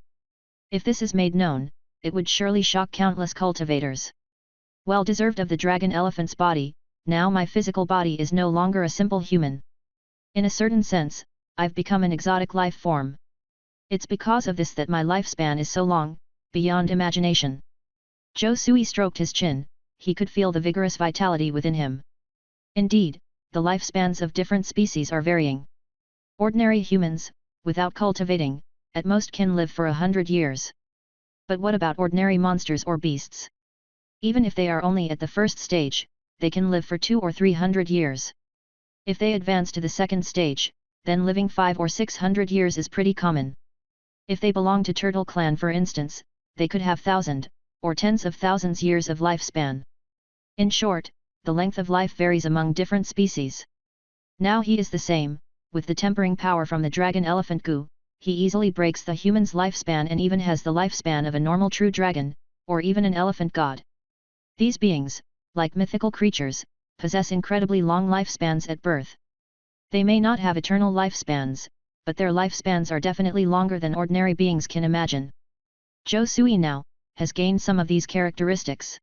If this is made known, it would surely shock countless cultivators. Well deserved of the dragon elephant's body, now my physical body is no longer a simple human. In a certain sense, I've become an exotic life form. It's because of this that my lifespan is so long, beyond imagination. Zhou Sui stroked his chin, he could feel the vigorous vitality within him. Indeed, the lifespans of different species are varying. Ordinary humans, without cultivating, at most can live for 100 years. But what about ordinary monsters or beasts? Even if they are only at the first stage, they can live for 200 or 300 years. If they advance to the second stage, then living 500 or 600 years is pretty common. If they belong to Turtle Clan for instance, they could have 1,000, or tens of thousands years of lifespan. In short, the length of life varies among different species. Now he is the same, with the tempering power from the dragon elephant goo, he easily breaks the human's lifespan and even has the lifespan of a normal true dragon, or even an elephant god. These beings, like mythical creatures, possess incredibly long lifespans at birth. They may not have eternal lifespans, but their lifespans are definitely longer than ordinary beings can imagine. Zhou Sui now has gained some of these characteristics.